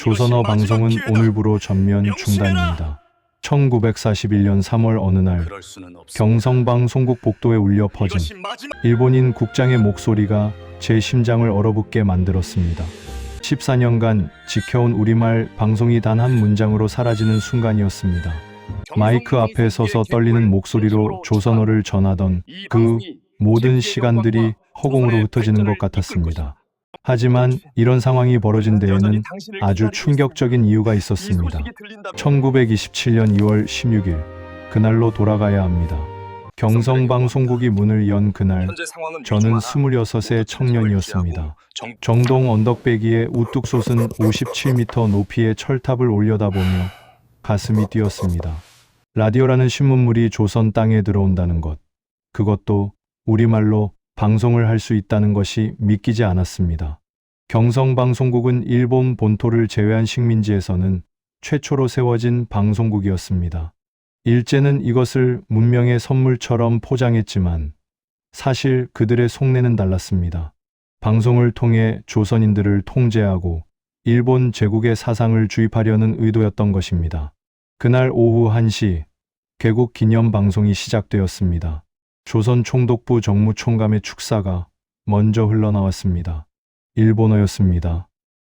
조선어 방송은 오늘부로 전면 중단입니다. 1941년 3월 어느 날 경성방송국 복도에 울려 퍼진 일본인 국장의 목소리가 제 심장을 얼어붙게 만들었습니다. 14년간 지켜온 우리말 방송이 단 한 문장으로 사라지는 순간이었습니다. 마이크 앞에 서서 떨리는 목소리로 조선어를 전하던 그 모든 시간들이 허공으로 흩어지는 것 같았습니다. 하지만 이런 상황이 벌어진 데에는 아주 충격적인 이유가 있었습니다. 1927년 2월 16일, 그날로 돌아가야 합니다. 경성방송국이 문을 연 그날, 저는 26의 청년이었습니다. 정동 언덕배기에 우뚝 솟은 57m 높이의 철탑을 올려다보며 가슴이 뛰었습니다. 라디오라는 신문물이 조선 땅에 들어온다는 것, 그것도 우리말로 방송을 할 수 있다는 것이 믿기지 않았습니다. 경성방송국은 일본 본토를 제외한 식민지에서는 최초로 세워진 방송국이었습니다. 일제는 이것을 문명의 선물처럼 포장했지만 사실 그들의 속내는 달랐습니다. 방송을 통해 조선인들을 통제하고 일본 제국의 사상을 주입하려는 의도였던 것입니다. 그날 오후 1시 개국 기념 방송이 시작되었습니다. 조선 총독부 정무총감의 축사가 먼저 흘러나왔습니다. 일본어였습니다.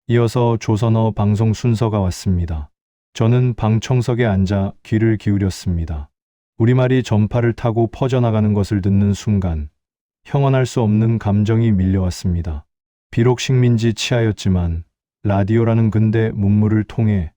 이어서 조선어 방송 순서가 왔습니다. 저는 방청석에 앉아 귀를 기울였습니다. 우리말이 전파를 타고 퍼져나가는 것을 듣는 순간 형언할 수 없는 감정이 밀려왔습니다. 비록 식민지 치하였지만 라디오라는 근대 문물을 통해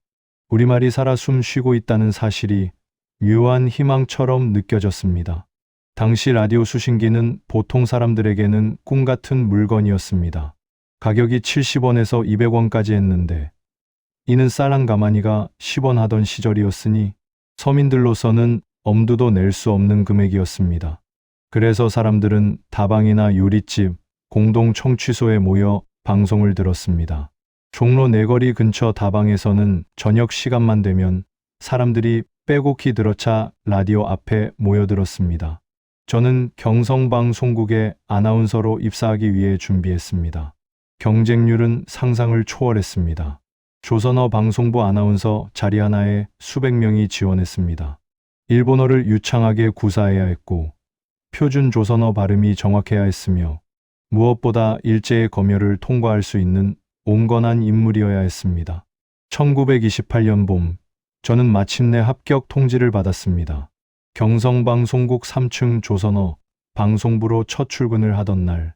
우리말이 살아 숨 쉬고 있다는 사실이 묘한 희망처럼 느껴졌습니다. 당시 라디오 수신기는 보통 사람들에게는 꿈 같은 물건이었습니다. 가격이 70원에서 200원까지 했는데 이는 쌀 한 가마니가 10원 하던 시절이었으니 서민들로서는 엄두도 낼 수 없는 금액이었습니다. 그래서 사람들은 다방이나 요릿집, 공동 청취소에 모여 방송을 들었습니다. 종로 내거리 근처 다방에서는 저녁 시간만 되면 사람들이 빼곡히 들어차 라디오 앞에 모여들었습니다. 저는 경성방송국에 아나운서로 입사하기 위해 준비했습니다. 경쟁률은 상상을 초월했습니다. 조선어 방송부 아나운서 자리 하나에 수백 명이 지원했습니다. 일본어를 유창하게 구사해야 했고 표준 조선어 발음이 정확해야 했으며 무엇보다 일제의 검열을 통과할 수 있는 온건한 인물이어야 했습니다. 1928년 봄, 저는 마침내 합격 통지를 받았습니다. 경성방송국 3층 조선어 방송부로 첫 출근을 하던 날,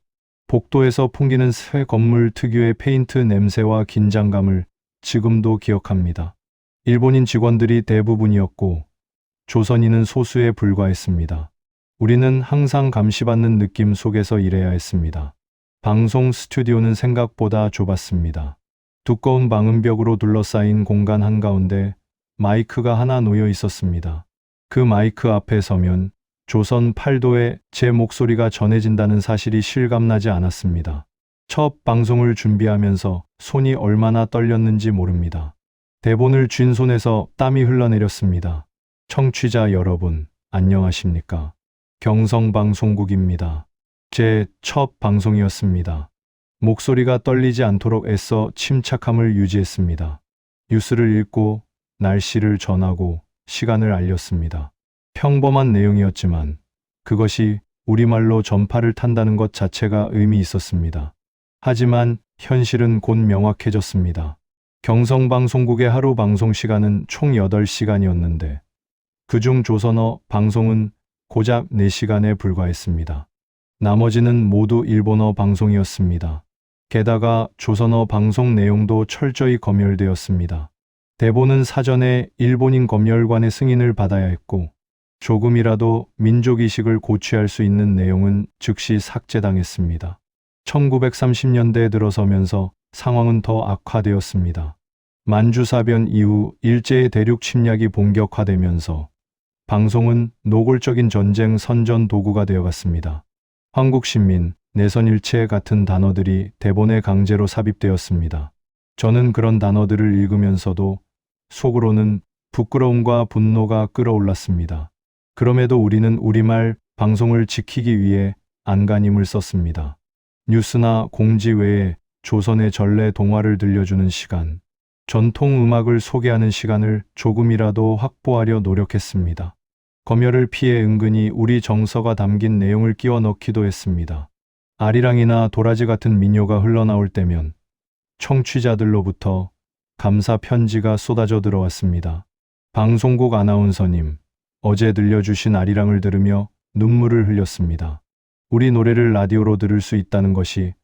복도에서 풍기는 새 건물 특유의 페인트 냄새와 긴장감을 지금도 기억합니다. 일본인 직원들이 대부분이었고 조선인은 소수에 불과했습니다. 우리는 항상 감시받는 느낌 속에서 일해야 했습니다. 방송 스튜디오는 생각보다 좁았습니다. 두꺼운 방음벽으로 둘러싸인 공간 한가운데 마이크가 하나 놓여 있었습니다. 그 마이크 앞에 서면 조선 팔도에 제 목소리가 전해진다는 사실이 실감나지 않았습니다. 첫 방송을 준비하면서 손이 얼마나 떨렸는지 모릅니다. 대본을 쥔 손에서 땀이 흘러내렸습니다. 청취자 여러분, 안녕하십니까? 경성방송국입니다. 제 첫 방송이었습니다. 목소리가 떨리지 않도록 애써 침착함을 유지했습니다. 뉴스를 읽고 날씨를 전하고 시간을 알렸습니다. 평범한 내용이었지만 그것이 우리말로 전파를 탄다는 것 자체가 의미 있었습니다. 하지만 현실은 곧 명확해졌습니다. 경성방송국의 하루 방송 시간은 총 8시간이었는데 그중 조선어 방송은 고작 4시간에 불과했습니다. 나머지는 모두 일본어 방송이었습니다. 게다가 조선어 방송 내용도 철저히 검열되었습니다. 대본은 사전에 일본인 검열관의 승인을 받아야 했고 조금이라도 민족이식을 고취할 수 있는 내용은 즉시 삭제당했습니다. 1930년대에 들어서면서 상황은 더 악화되었습니다. 만주사변 이후 일제의 대륙 침략이 본격화되면서 방송은 노골적인 전쟁 선전 도구가 되어갔습니다. 황국신민, 내선일체 같은 단어들이 대본에 강제로 삽입되었습니다. 저는 그런 단어들을 읽으면서도 속으로는 부끄러움과 분노가 끌어올랐습니다. 그럼에도 우리는 우리말 방송을 지키기 위해 안간힘을 썼습니다. 뉴스나 공지 외에 조선의 전래 동화를 들려주는 시간, 전통 음악을 소개하는 시간을 조금이라도 확보하려 노력했습니다. 검열을 피해 은근히 우리 정서가 담긴 내용을 끼워 넣기도 했습니다. 아리랑이나 도라지 같은 민요가 흘러나올 때면 청취자들로부터 감사 편지가 쏟아져 들어왔습니다. 방송국 아나운서님, 어제 들려주신 아리랑을 들으며 눈물을 흘렸습니다. 우리 노래를 라디오로 들을 수 있다는 것이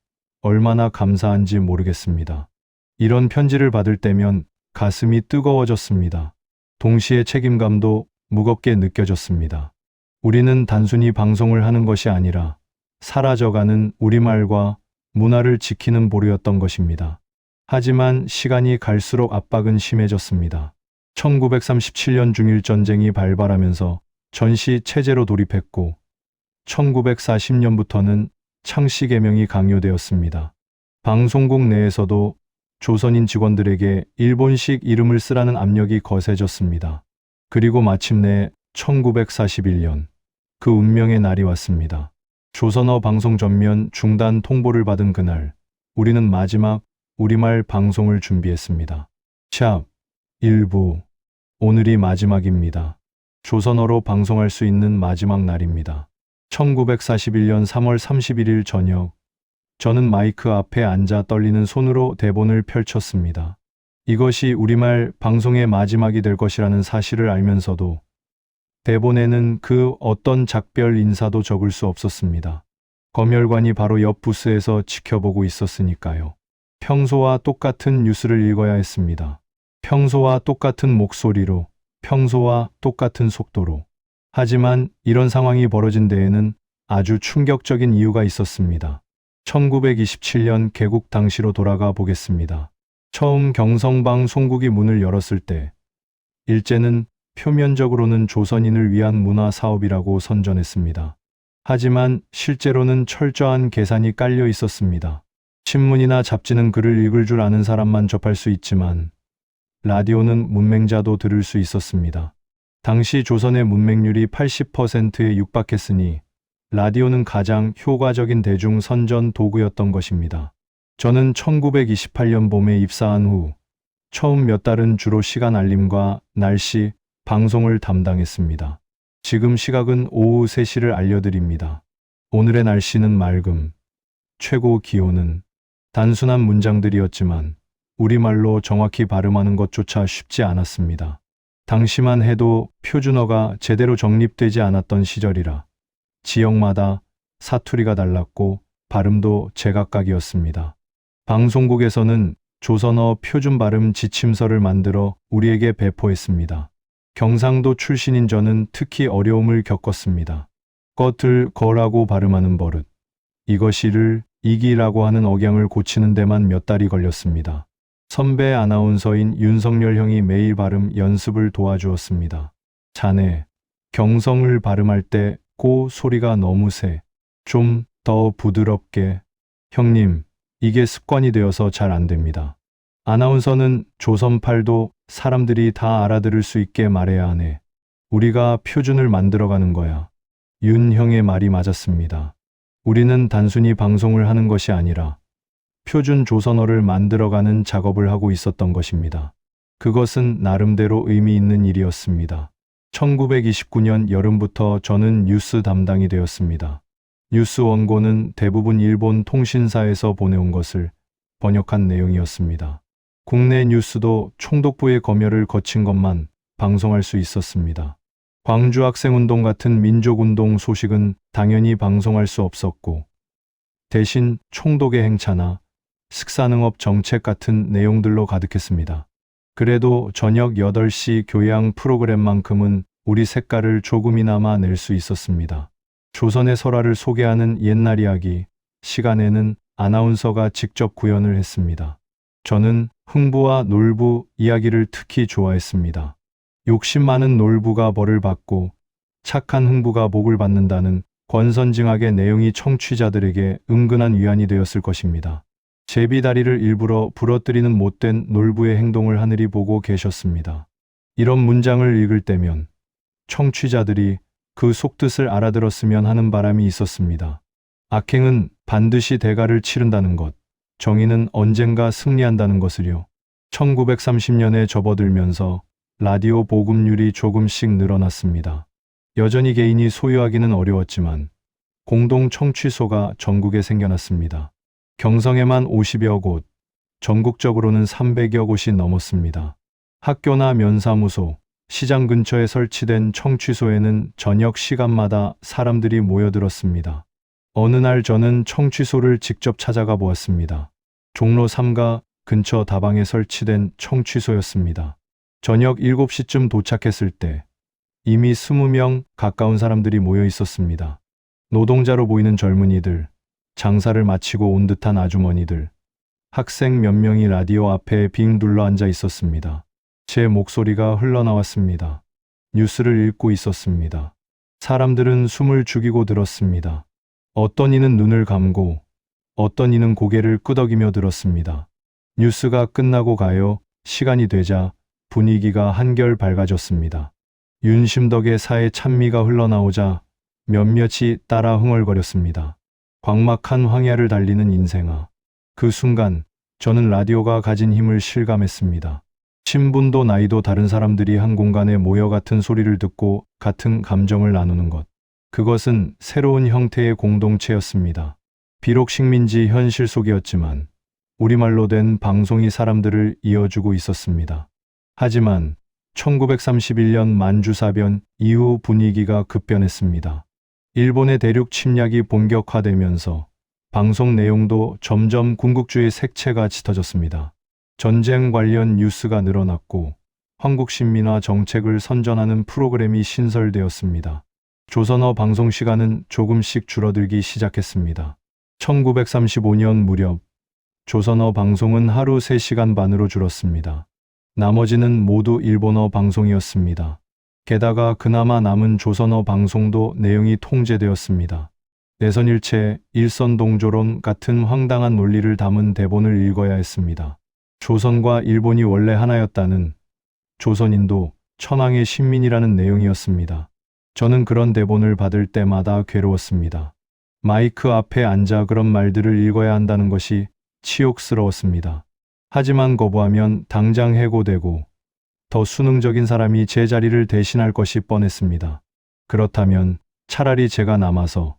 얼마나 감사한지 모르겠습니다. 이런 편지를 받을 때면 가슴이 뜨거워졌습니다. 동시에 책임감도 무겁게 느껴졌습니다. 우리는 단순히 방송을 하는 것이 아니라 사라져가는 우리말과 문화를 지키는 보루였던 것입니다. 하지만 시간이 갈수록 압박은 심해졌습니다. 1937년 중일전쟁이 발발하면서 전시 체제로 돌입했고 1940년부터는 창씨개명이 강요되었습니다. 방송국 내에서도 조선인 직원들에게 일본식 이름을 쓰라는 압력이 거세졌습니다. 그리고 마침내 1941년 그 운명의 날이 왔습니다. 조선어 방송 전면 중단 통보를 받은 그날, 우리는 마지막 우리말 방송을 준비했습니다. 샵 1부, 오늘이 마지막입니다. 조선어로 방송할 수 있는 마지막 날입니다. 1941년 3월 31일 저녁, 저는 마이크 앞에 앉아 떨리는 손으로 대본을 펼쳤습니다. 이것이 우리말 방송의 마지막이 될 것이라는 사실을 알면서도 대본에는 그 어떤 작별 인사도 적을 수 없었습니다. 검열관이 바로 옆 부스에서 지켜보고 있었으니까요. 평소와 똑같은 뉴스를 읽어야 했습니다. 평소와 똑같은 목소리로, 평소와 똑같은 속도로. 하지만 이런 상황이 벌어진 데에는 아주 충격적인 이유가 있었습니다. 1927년 개국 당시로 돌아가 보겠습니다. 처음 경성방 송국이 문을 열었을 때 일제는 표면적으로는 조선인을 위한 문화 사업이라고 선전했습니다. 하지만 실제로는 철저한 계산이 깔려 있었습니다. 신문이나 잡지는 글을 읽을 줄 아는 사람만 접할 수 있지만 라디오는 문맹자도 들을 수 있었습니다. 당시 조선의 문맹률이 80%에 육박했으니 라디오는 가장 효과적인 대중 선전 도구였던 것입니다. 저는 1928년 봄에 입사한 후 처음 몇 달은 주로 시간 알림과 날씨, 방송을 담당했습니다. 지금 시각은 오후 3시를 알려드립니다. 오늘의 날씨는 맑음, 최고 기온은. 단순한 문장들이었지만 우리말로 정확히 발음하는 것조차 쉽지 않았습니다. 당시만 해도 표준어가 제대로 정립되지 않았던 시절이라 지역마다 사투리가 달랐고 발음도 제각각이었습니다. 방송국에서는 조선어 표준 발음 지침서를 만들어 우리에게 배포했습니다. 경상도 출신인 저는 특히 어려움을 겪었습니다. 껐을 거라고 발음하는 버릇, 이것이를 이기라고 하는 억양을 고치는 데만 몇 달이 걸렸습니다. 선배 아나운서인 윤석열 형이 매일 발음 연습을 도와주었습니다. 자네, 경성을 발음할 때 고 소리가 너무 세. 좀 더 부드럽게. 형님, 이게 습관이 되어서 잘 안 됩니다. 아나운서는 조선팔도 사람들이 다 알아들을 수 있게 말해야 하네. 우리가 표준을 만들어가는 거야. 윤 형의 말이 맞았습니다. 우리는 단순히 방송을 하는 것이 아니라 표준 조선어를 만들어가는 작업을 하고 있었던 것입니다. 그것은 나름대로 의미 있는 일이었습니다. 1929년 여름부터 저는 뉴스 담당이 되었습니다. 뉴스 원고는 대부분 일본 통신사에서 보내온 것을 번역한 내용이었습니다. 국내 뉴스도 총독부의 검열을 거친 것만 방송할 수 있었습니다. 광주 학생운동 같은 민족운동 소식은 당연히 방송할 수 없었고 대신 총독의 행차나 식사능업 정책 같은 내용들로 가득했습니다. 그래도 저녁 8시 교양 프로그램만큼은 우리 색깔을 조금이나마 낼 수 있었습니다. 조선의 설화를 소개하는 옛날 이야기 시간에는 아나운서가 직접 구현을 했습니다. 저는 흥부와 놀부 이야기를 특히 좋아했습니다. 욕심 많은 놀부가 벌을 받고 착한 흥부가 복을 받는다는 권선징악의 내용이 청취자들에게 은근한 위안이 되었을 것입니다. 제비다리를 일부러 부러뜨리는 못된 놀부의 행동을 하늘이 보고 계셨습니다. 이런 문장을 읽을 때면 청취자들이 그 속뜻을 알아들었으면 하는 바람이 있었습니다. 악행은 반드시 대가를 치른다는 것, 정의는 언젠가 승리한다는 것을요. 1930년에 접어들면서 라디오 보급률이 조금씩 늘어났습니다. 여전히 개인이 소유하기는 어려웠지만 공동 청취소가 전국에 생겨났습니다. 경성에만 50여 곳, 전국적으로는 300여 곳이 넘었습니다. 학교나 면사무소, 시장 근처에 설치된 청취소에는 저녁 시간마다 사람들이 모여들었습니다. 어느 날 저는 청취소를 직접 찾아가 보았습니다. 종로 3가 근처 다방에 설치된 청취소였습니다. 저녁 7시쯤 도착했을 때 이미 20명 가까운 사람들이 모여 있었습니다. 노동자로 보이는 젊은이들, 장사를 마치고 온 듯한 아주머니들, 학생 몇 명이 라디오 앞에 빙 둘러 앉아 있었습니다. 제 목소리가 흘러나왔습니다. 뉴스를 읽고 있었습니다. 사람들은 숨을 죽이고 들었습니다. 어떤 이는 눈을 감고 어떤 이는 고개를 끄덕이며 들었습니다. 뉴스가 끝나고 가요. 시간이 되자 분위기가 한결 밝아졌습니다. 윤심덕의 사회 찬미가 흘러나오자 몇몇이 따라 흥얼거렸습니다. 광막한 황야를 달리는 인생아. 그 순간 저는 라디오가 가진 힘을 실감했습니다. 신분도 나이도 다른 사람들이 한 공간에 모여 같은 소리를 듣고 같은 감정을 나누는 것. 그것은 새로운 형태의 공동체였습니다. 비록 식민지 현실 속이었지만 우리말로 된 방송이 사람들을 이어주고 있었습니다. 하지만 1931년 만주사변 이후 분위기가 급변했습니다. 일본의 대륙 침략이 본격화되면서 방송 내용도 점점 군국주의 색채가 짙어졌습니다. 전쟁 관련 뉴스가 늘어났고 황국신민화 정책을 선전하는 프로그램이 신설되었습니다. 조선어 방송 시간은 조금씩 줄어들기 시작했습니다. 1935년 무렵 조선어 방송은 하루 3시간 반으로 줄었습니다. 나머지는 모두 일본어 방송이었습니다. 게다가 그나마 남은 조선어 방송도 내용이 통제되었습니다. 내선일체, 일선동조론 같은 황당한 논리를 담은 대본을 읽어야 했습니다. 조선과 일본이 원래 하나였다는, 조선인도 천황의 신민이라는 내용이었습니다. 저는 그런 대본을 받을 때마다 괴로웠습니다. 마이크 앞에 앉아 그런 말들을 읽어야 한다는 것이 치욕스러웠습니다. 하지만 거부하면 당장 해고되고 더 수능적인 사람이 제 자리를 대신할 것이 뻔했습니다. 그렇다면 차라리 제가 남아서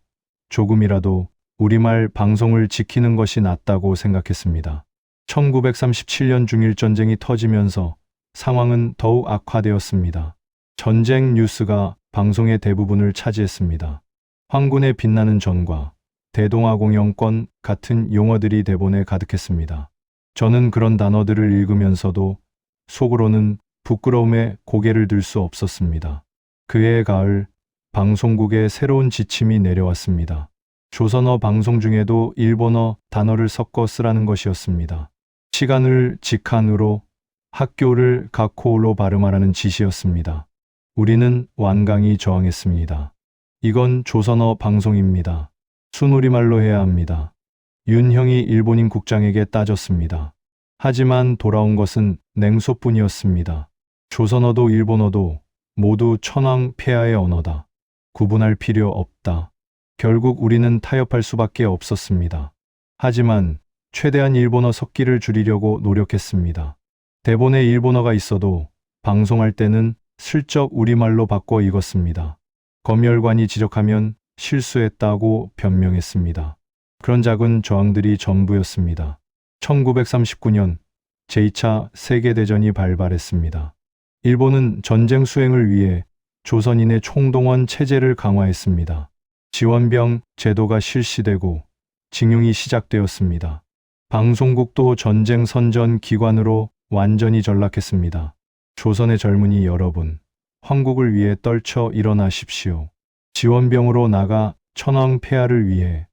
조금이라도 우리말 방송을 지키는 것이 낫다고 생각했습니다. 1937년 중일전쟁이 터지면서 상황은 더욱 악화되었습니다. 전쟁 뉴스가 방송의 대부분을 차지했습니다. 황군의 빛나는 전과 대동아공영권 같은 용어들이 대본에 가득했습니다. 저는 그런 단어들을 읽으면서도 속으로는 부끄러움에 고개를 들 수 없었습니다. 그해 가을 방송국에 새로운 지침이 내려왔습니다. 조선어 방송 중에도 일본어 단어를 섞어 쓰라는 것이었습니다. 시간을 직한으로, 학교를 가코로 발음하라는 지시였습니다. 우리는 완강히 저항했습니다. 이건 조선어 방송입니다. 순우리말로 해야 합니다. 윤형이 일본인 국장에게 따졌습니다. 하지만 돌아온 것은 냉소뿐이었습니다. 조선어도 일본어도 모두 천황 폐하의 언어다. 구분할 필요 없다. 결국 우리는 타협할 수밖에 없었습니다. 하지만 최대한 일본어 섞기를 줄이려고 노력했습니다. 대본에 일본어가 있어도 방송할 때는 슬쩍 우리말로 바꿔 읽었습니다. 검열관이 지적하면 실수했다고 변명했습니다. 그런 작은 저항들이 전부였습니다. 1939년 제2차 세계대전이 발발했습니다. 일본은 전쟁 수행을 위해 조선인의 총동원 체제를 강화했습니다. 지원병 제도가 실시되고 징용이 시작되었습니다. 방송국도 전쟁 선전 기관으로 완전히 전락했습니다. 조선의 젊은이 여러분, 황국을 위해 떨쳐 일어나십시오. 지원병으로 나가 천황 폐하를 위해,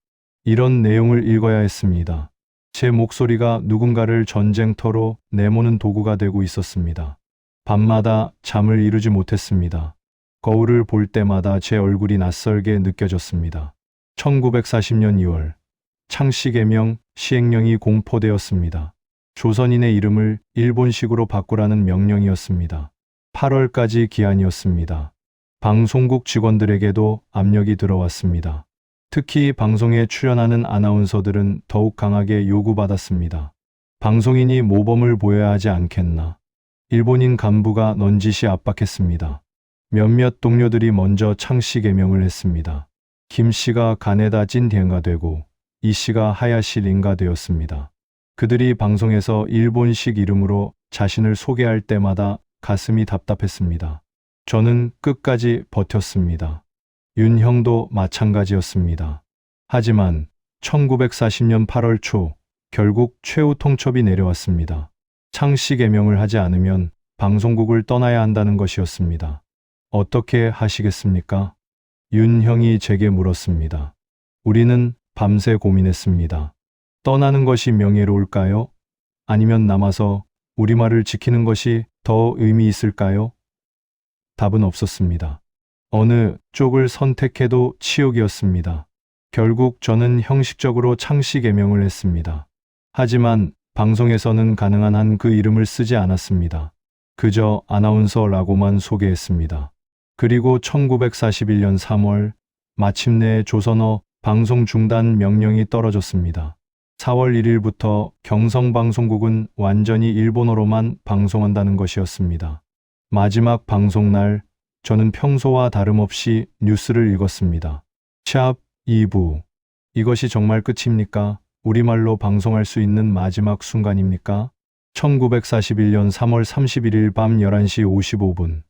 이런 내용을 읽어야 했습니다. 제 목소리가 누군가를 전쟁터로 내모는 도구가 되고 있었습니다. 밤마다 잠을 이루지 못했습니다. 거울을 볼 때마다 제 얼굴이 낯설게 느껴졌습니다. 1940년 2월 창씨개명 시행령이 공포되었습니다. 조선인의 이름을 일본식으로 바꾸라는 명령이었습니다. 8월까지 기한이었습니다. 방송국 직원들에게도 압력이 들어왔습니다. 특히 방송에 출연하는 아나운서들은 더욱 강하게 요구받았습니다. 방송인이 모범을 보여야 하지 않겠나. 일본인 간부가 넌지시 압박했습니다. 몇몇 동료들이 먼저 창씨 개명을 했습니다. 김 씨가 가네다 찐디엔가 되고 이 씨가 하야시 린가 되었습니다. 그들이 방송에서 일본식 이름으로 자신을 소개할 때마다 가슴이 답답했습니다. 저는 끝까지 버텼습니다. 윤 형도 마찬가지였습니다. 하지만 1940년 8월 초 결국 최후 통첩이 내려왔습니다. 창씨 개명을 하지 않으면 방송국을 떠나야 한다는 것이었습니다. 어떻게 하시겠습니까? 윤 형이 제게 물었습니다. 우리는 밤새 고민했습니다. 떠나는 것이 명예로울까요? 아니면 남아서 우리말을 지키는 것이 더 의미 있을까요? 답은 없었습니다. 어느 쪽을 선택해도 치욕이었습니다. 결국 저는 형식적으로 창씨 개명을 했습니다. 하지만 방송에서는 가능한 한 그 이름을 쓰지 않았습니다. 그저 아나운서라고만 소개했습니다. 그리고 1941년 3월 마침내 조선어 방송 중단 명령이 떨어졌습니다. 4월 1일부터 경성방송국은 완전히 일본어로만 방송한다는 것이었습니다. 마지막 방송날 저는 평소와 다름없이 뉴스를 읽었습니다. 샵 2부. 이것이 정말 끝입니까? 우리말로 방송할 수 있는 마지막 순간입니까? 1941년 3월 31일 밤 11시 55분.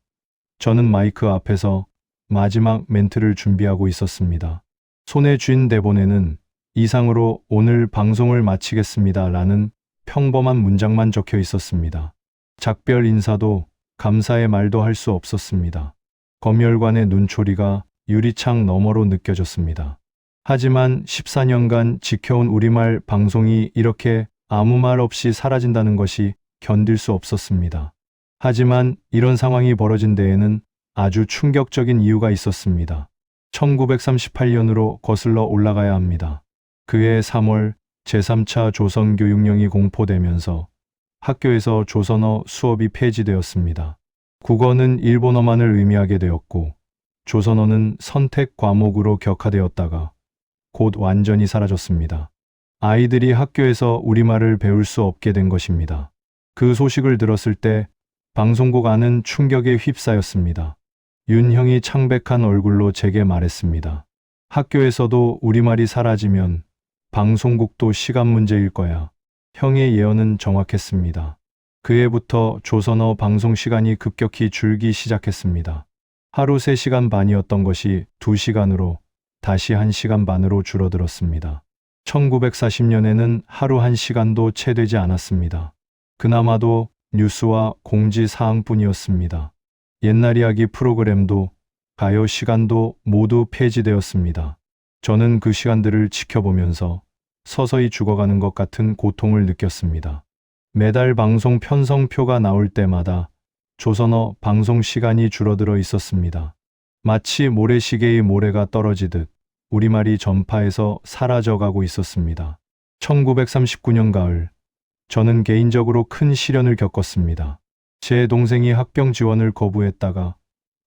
저는 마이크 앞에서 마지막 멘트를 준비하고 있었습니다. 손에 쥔 대본에는 이상으로 오늘 방송을 마치겠습니다 라는 평범한 문장만 적혀 있었습니다. 작별 인사도 감사의 말도 할 수 없었습니다. 검열관의 눈초리가 유리창 너머로 느껴졌습니다. 하지만 14년간 지켜온 우리말 방송이 이렇게 아무 말 없이 사라진다는 것이 견딜 수 없었습니다. 하지만 이런 상황이 벌어진 데에는 아주 충격적인 이유가 있었습니다. 1938년으로 거슬러 올라가야 합니다. 그해 3월 제3차 조선교육령이 공포되면서 학교에서 조선어 수업이 폐지되었습니다. 국어는 일본어만을 의미하게 되었고 조선어는 선택 과목으로 격화되었다가 곧 완전히 사라졌습니다. 아이들이 학교에서 우리말을 배울 수 없게 된 것입니다. 그 소식을 들었을 때 방송국 안은 충격에 휩싸였습니다. 윤 형이 창백한 얼굴로 제게 말했습니다. 학교에서도 우리말이 사라지면 방송국도 시간 문제일 거야. 형의 예언은 정확했습니다. 그해부터 조선어 방송 시간이 급격히 줄기 시작했습니다. 하루 3시간 반이었던 것이 2시간으로 다시 1시간 반으로 줄어들었습니다. 1940년에는 하루 1시간도 채 되지 않았습니다. 그나마도 뉴스와 공지사항뿐이었습니다. 옛날 이야기 프로그램도 가요 시간도 모두 폐지되었습니다. 저는 그 시간들을 지켜보면서 서서히 죽어가는 것 같은 고통을 느꼈습니다. 매달 방송 편성표가 나올 때마다 조선어 방송 시간이 줄어들어 있었습니다. 마치 모래시계의 모래가 떨어지듯 우리말이 전파에서 사라져가고 있었습니다. 1939년 가을, 저는 개인적으로 큰 시련을 겪었습니다. 제 동생이 학병 지원을 거부했다가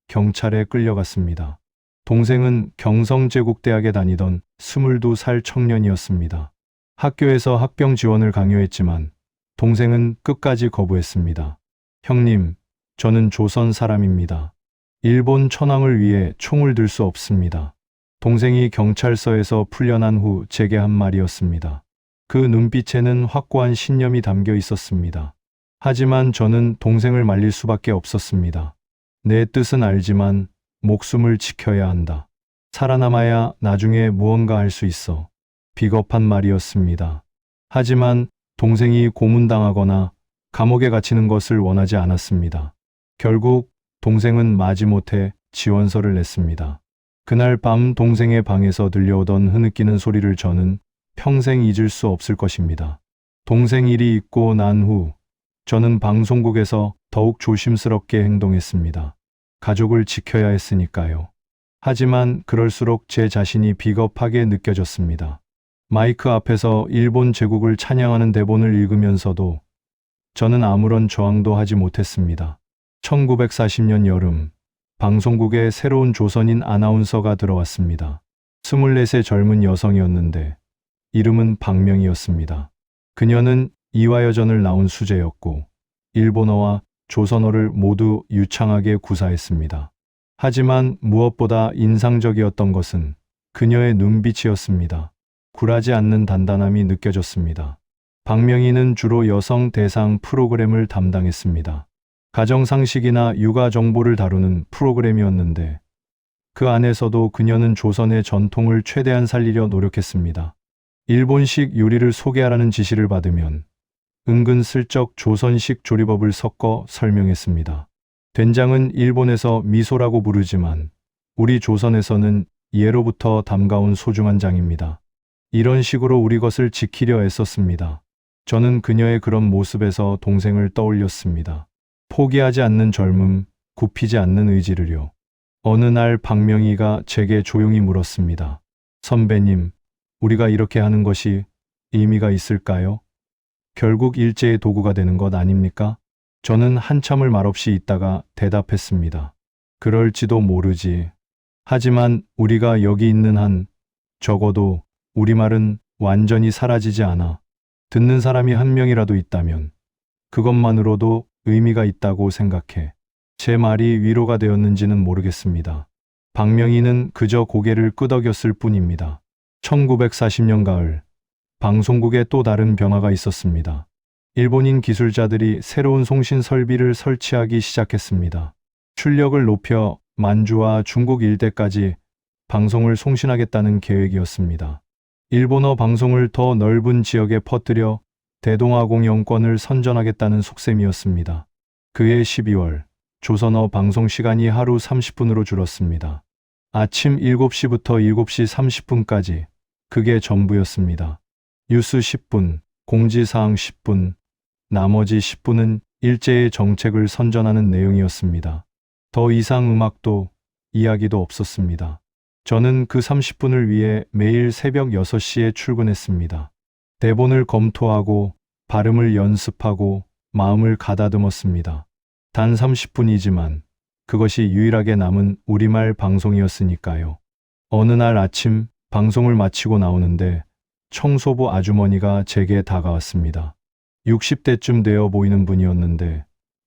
경찰에 끌려갔습니다. 동생은 경성제국대학에 다니던 22살 청년이었습니다. 학교에서 학병 지원을 강요했지만 동생은 끝까지 거부했습니다. 형님, 저는 조선 사람입니다. 일본 천황을 위해 총을 들 수 없습니다. 동생이 경찰서에서 풀려난 후 제게 한 말이었습니다. 그 눈빛에는 확고한 신념이 담겨 있었습니다. 하지만 저는 동생을 말릴 수밖에 없었습니다. 내 뜻은 알지만 목숨을 지켜야 한다. 살아남아야 나중에 무언가 할 수 있어. 비겁한 말이었습니다. 하지만 동생이 고문당하거나 감옥에 갇히는 것을 원하지 않았습니다. 결국 동생은 마지못해 지원서를 냈습니다. 그날 밤 동생의 방에서 들려오던 흐느끼는 소리를 저는 평생 잊을 수 없을 것입니다. 동생 일이 있고 난 후 저는 방송국에서 더욱 조심스럽게 행동했습니다. 가족을 지켜야 했으니까요. 하지만 그럴수록 제 자신이 비겁하게 느껴졌습니다. 마이크 앞에서 일본 제국을 찬양하는 대본을 읽으면서도 저는 아무런 저항도 하지 못했습니다. 1940년 여름, 방송국에 새로운 조선인 아나운서가 들어왔습니다. 24세 젊은 여성이었는데 이름은 박명이었습니다. 그녀는 이화여전을 나온 수재였고 일본어와 조선어를 모두 유창하게 구사했습니다. 하지만 무엇보다 인상적이었던 것은 그녀의 눈빛이었습니다. 굴하지 않는 단단함이 느껴졌습니다. 박명희는 주로 여성 대상 프로그램을 담당했습니다. 가정상식이나 육아 정보를 다루는 프로그램이었는데 그 안에서도 그녀는 조선의 전통을 최대한 살리려 노력했습니다. 일본식 요리를 소개하라는 지시를 받으면 은근슬쩍 조선식 조리법을 섞어 설명했습니다. 된장은 일본에서 미소라고 부르지만 우리 조선에서는 예로부터 담가온 소중한 장입니다. 이런 식으로 우리 것을 지키려 애썼습니다. 저는 그녀의 그런 모습에서 동생을 떠올렸습니다. 포기하지 않는 젊음, 굽히지 않는 의지를요. 어느 날 박명희가 제게 조용히 물었습니다. 선배님, 우리가 이렇게 하는 것이 의미가 있을까요? 결국 일제의 도구가 되는 것 아닙니까? 저는 한참을 말없이 있다가 대답했습니다. 그럴지도 모르지. 하지만 우리가 여기 있는 한 적어도 우리말은 완전히 사라지지 않아. 듣는 사람이 한 명이라도 있다면 그것만으로도 의미가 있다고 생각해. 제 말이 위로가 되었는지는 모르겠습니다. 박명희는 그저 고개를 끄덕였을 뿐입니다. 1940년 가을, 방송국에 또 다른 변화가 있었습니다. 일본인 기술자들이 새로운 송신 설비를 설치하기 시작했습니다. 출력을 높여 만주와 중국 일대까지 방송을 송신하겠다는 계획이었습니다. 일본어 방송을 더 넓은 지역에 퍼뜨려 대동아공 영권을 선전하겠다는 속셈이었습니다. 그해 12월, 조선어 방송 시간이 하루 30분으로 줄었습니다. 아침 7시부터 7시 30분까지 그게 전부였습니다. 뉴스 10분, 공지사항 10분, 나머지 10분은 일제의 정책을 선전하는 내용이었습니다. 더 이상 음악도 이야기도 없었습니다. 저는 그 30분을 위해 매일 새벽 6시에 출근했습니다. 대본을 검토하고 발음을 연습하고 마음을 가다듬었습니다. 단 30분이지만 그것이 유일하게 남은 우리말 방송이었으니까요. 어느 날 아침 방송을 마치고 나오는데 청소부 아주머니가 제게 다가왔습니다. 60대쯤 되어 보이는 분이었는데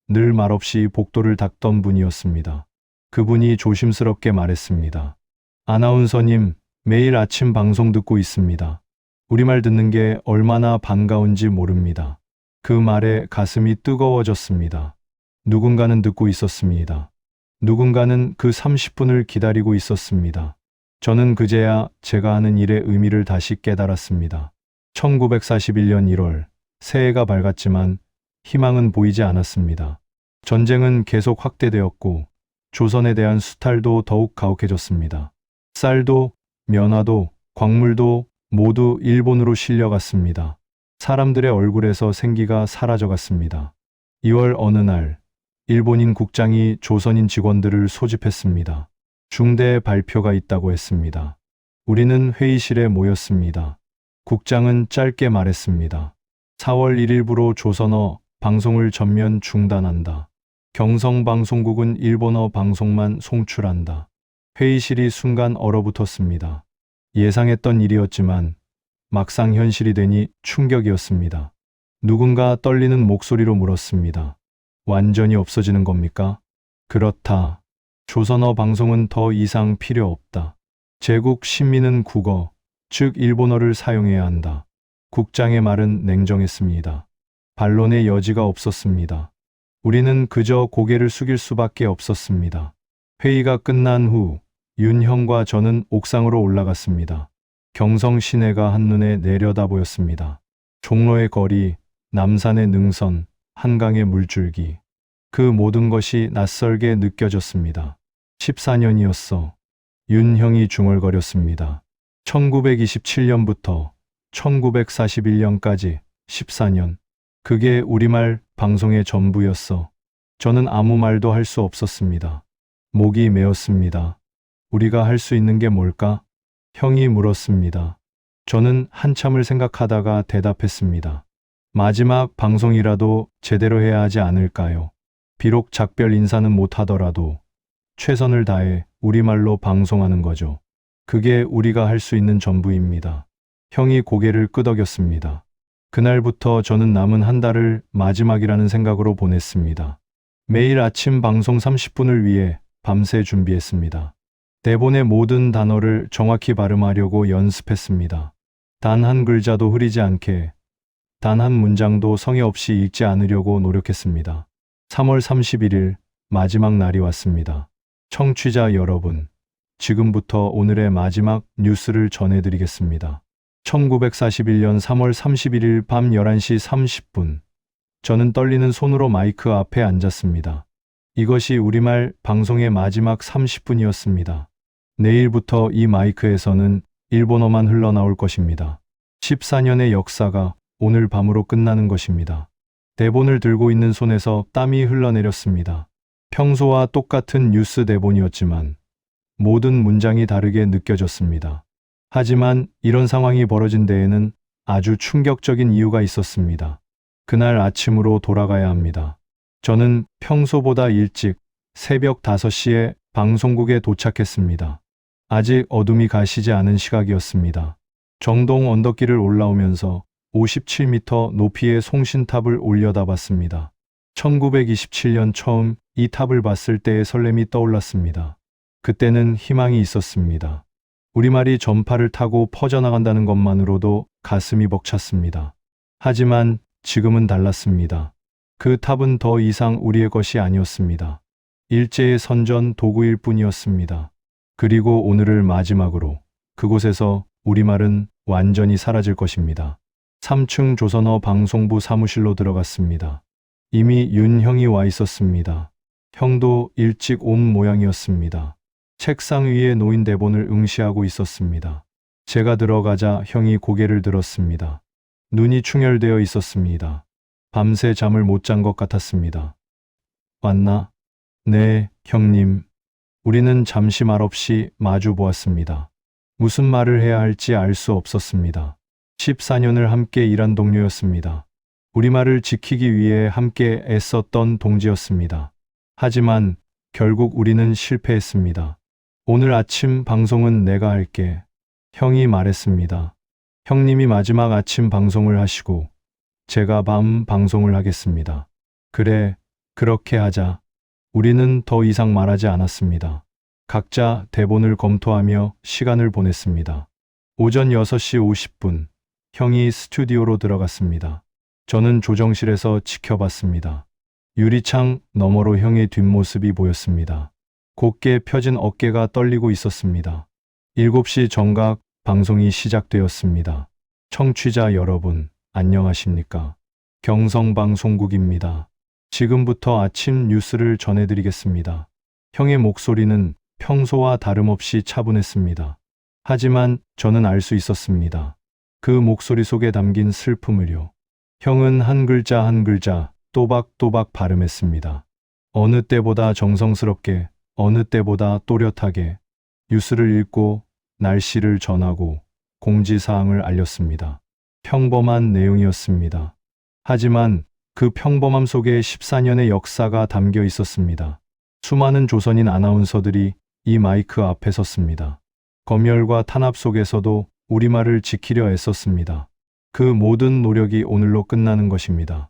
늘 말없이 복도를 닦던 분이었습니다. 그분이 조심스럽게 말했습니다. 아나운서님, 매일 아침 방송 듣고 있습니다. 우리말 듣는 게 얼마나 반가운지 모릅니다. 그 말에 가슴이 뜨거워졌습니다. 누군가는 듣고 있었습니다. 누군가는 그 30분을 기다리고 있었습니다. 저는 그제야 제가 하는 일의 의미를 다시 깨달았습니다. 1941년 1월, 새해가 밝았지만 희망은 보이지 않았습니다. 전쟁은 계속 확대되었고 조선에 대한 수탈도 더욱 가혹해졌습니다. 쌀도, 면화도, 광물도 모두 일본으로 실려갔습니다. 사람들의 얼굴에서 생기가 사라져갔습니다. 2월 어느 날, 일본인 국장이 조선인 직원들을 소집했습니다. 중대 발표가 있다고 했습니다. 우리는 회의실에 모였습니다. 국장은 짧게 말했습니다. 4월 1일부로 조선어 방송을 전면 중단한다. 경성방송국은 일본어 방송만 송출한다. 회의실이 순간 얼어붙었습니다. 예상했던 일이었지만 막상 현실이 되니 충격이었습니다. 누군가 떨리는 목소리로 물었습니다. 완전히 없어지는 겁니까? 그렇다. 조선어 방송은 더 이상 필요 없다. 제국 신민은 국어, 즉 일본어를 사용해야 한다. 국장의 말은 냉정했습니다. 반론의 여지가 없었습니다. 우리는 그저 고개를 숙일 수밖에 없었습니다. 회의가 끝난 후 윤형과 저는 옥상으로 올라갔습니다. 경성 시내가 한눈에 내려다 보였습니다. 종로의 거리, 남산의 능선, 한강의 물줄기. 그 모든 것이 낯설게 느껴졌습니다. 14년이었어. 윤형이 중얼거렸습니다. 1927년부터 1941년까지 14년. 그게 우리말 방송의 전부였어. 저는 아무 말도 할 수 없었습니다. 목이 메었습니다. 우리가 할 수 있는 게 뭘까? 형이 물었습니다. 저는 한참을 생각하다가 대답했습니다. 마지막 방송이라도 제대로 해야 하지 않을까요? 비록 작별 인사는 못하더라도 최선을 다해 우리말로 방송하는 거죠. 그게 우리가 할 수 있는 전부입니다. 형이 고개를 끄덕였습니다. 그날부터 저는 남은 한 달을 마지막이라는 생각으로 보냈습니다. 매일 아침 방송 30분을 위해 밤새 준비했습니다. 대본의 모든 단어를 정확히 발음하려고 연습했습니다. 단 한 글자도 흐리지 않게, 단 한 문장도 성의 없이 읽지 않으려고 노력했습니다. 3월 31일 마지막 날이 왔습니다. 청취자 여러분, 지금부터 오늘의 마지막 뉴스를 전해드리겠습니다. 1941년 3월 31일 밤 11시 30분, 저는 떨리는 손으로 마이크 앞에 앉았습니다. 이것이 우리말 방송의 마지막 30분이었습니다. 내일부터 이 마이크에서는 일본어만 흘러나올 것입니다. 14년의 역사가 오늘 밤으로 끝나는 것입니다. 대본을 들고 있는 손에서 땀이 흘러내렸습니다. 평소와 똑같은 뉴스 대본이었지만 모든 문장이 다르게 느껴졌습니다. 하지만 이런 상황이 벌어진 데에는 아주 충격적인 이유가 있었습니다. 그날 아침으로 돌아가야 합니다. 저는 평소보다 일찍 새벽 5시에 방송국에 도착했습니다. 아직 어둠이 가시지 않은 시각이었습니다. 정동 언덕길을 올라오면서 57m 높이의 송신탑을 올려다봤습니다. 1927년 처음 이 탑을 봤을 때의 설렘이 떠올랐습니다. 그때는 희망이 있었습니다. 우리말이 전파를 타고 퍼져나간다는 것만으로도 가슴이 벅찼습니다. 하지만 지금은 달랐습니다. 그 탑은 더 이상 우리의 것이 아니었습니다. 일제의 선전 도구일 뿐이었습니다. 그리고 오늘을 마지막으로 그곳에서 우리말은 완전히 사라질 것입니다. 3층 조선어 방송부 사무실로 들어갔습니다. 이미 윤 형이 와 있었습니다. 형도 일찍 온 모양이었습니다. 책상 위에 놓인 대본을 응시하고 있었습니다. 제가 들어가자 형이 고개를 들었습니다. 눈이 충혈되어 있었습니다. 밤새 잠을 못 잔 것 같았습니다. 왔나? 네, 형님. 우리는 잠시 말없이 마주 보았습니다. 무슨 말을 해야 할지 알 수 없었습니다. 14년을 함께 일한 동료였습니다. 우리말을 지키기 위해 함께 애썼던 동지였습니다. 하지만 결국 우리는 실패했습니다. 오늘 아침 방송은 내가 할게. 형이 말했습니다. 형님이 마지막 아침 방송을 하시고 제가 밤 방송을 하겠습니다. 그래, 그렇게 하자. 우리는 더 이상 말하지 않았습니다. 각자 대본을 검토하며 시간을 보냈습니다. 오전 6시 50분, 형이 스튜디오로 들어갔습니다. 저는 조정실에서 지켜봤습니다. 유리창 너머로 형의 뒷모습이 보였습니다. 곧게 펴진 어깨가 떨리고 있었습니다. 7시 정각 방송이 시작되었습니다. 청취자 여러분, 안녕하십니까? 경성방송국입니다. 지금부터 아침 뉴스를 전해드리겠습니다. 형의 목소리는 평소와 다름없이 차분했습니다. 하지만 저는 알 수 있었습니다. 그 목소리 속에 담긴 슬픔을요. 형은 한 글자 한 글자 또박또박 발음했습니다. 어느 때보다 정성스럽게, 어느 때보다 또렷하게 뉴스를 읽고 날씨를 전하고 공지사항을 알렸습니다. 평범한 내용이었습니다. 하지만 그 평범함 속에 14년의 역사가 담겨 있었습니다. 수많은 조선인 아나운서들이 이 마이크 앞에 섰습니다. 검열과 탄압 속에서도 우리말을 지키려 애썼습니다. 그 모든 노력이 오늘로 끝나는 것입니다.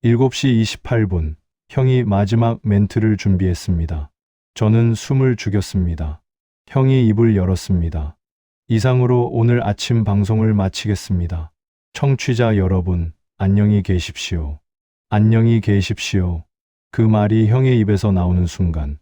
7시 28분, 형이 마지막 멘트를 준비했습니다. 저는 숨을 죽였습니다. 형이 입을 열었습니다. 이상으로 오늘 아침 방송을 마치겠습니다. 청취자 여러분, 안녕히 계십시오. 안녕히 계십시오. 그 말이 형의 입에서 나오는 순간,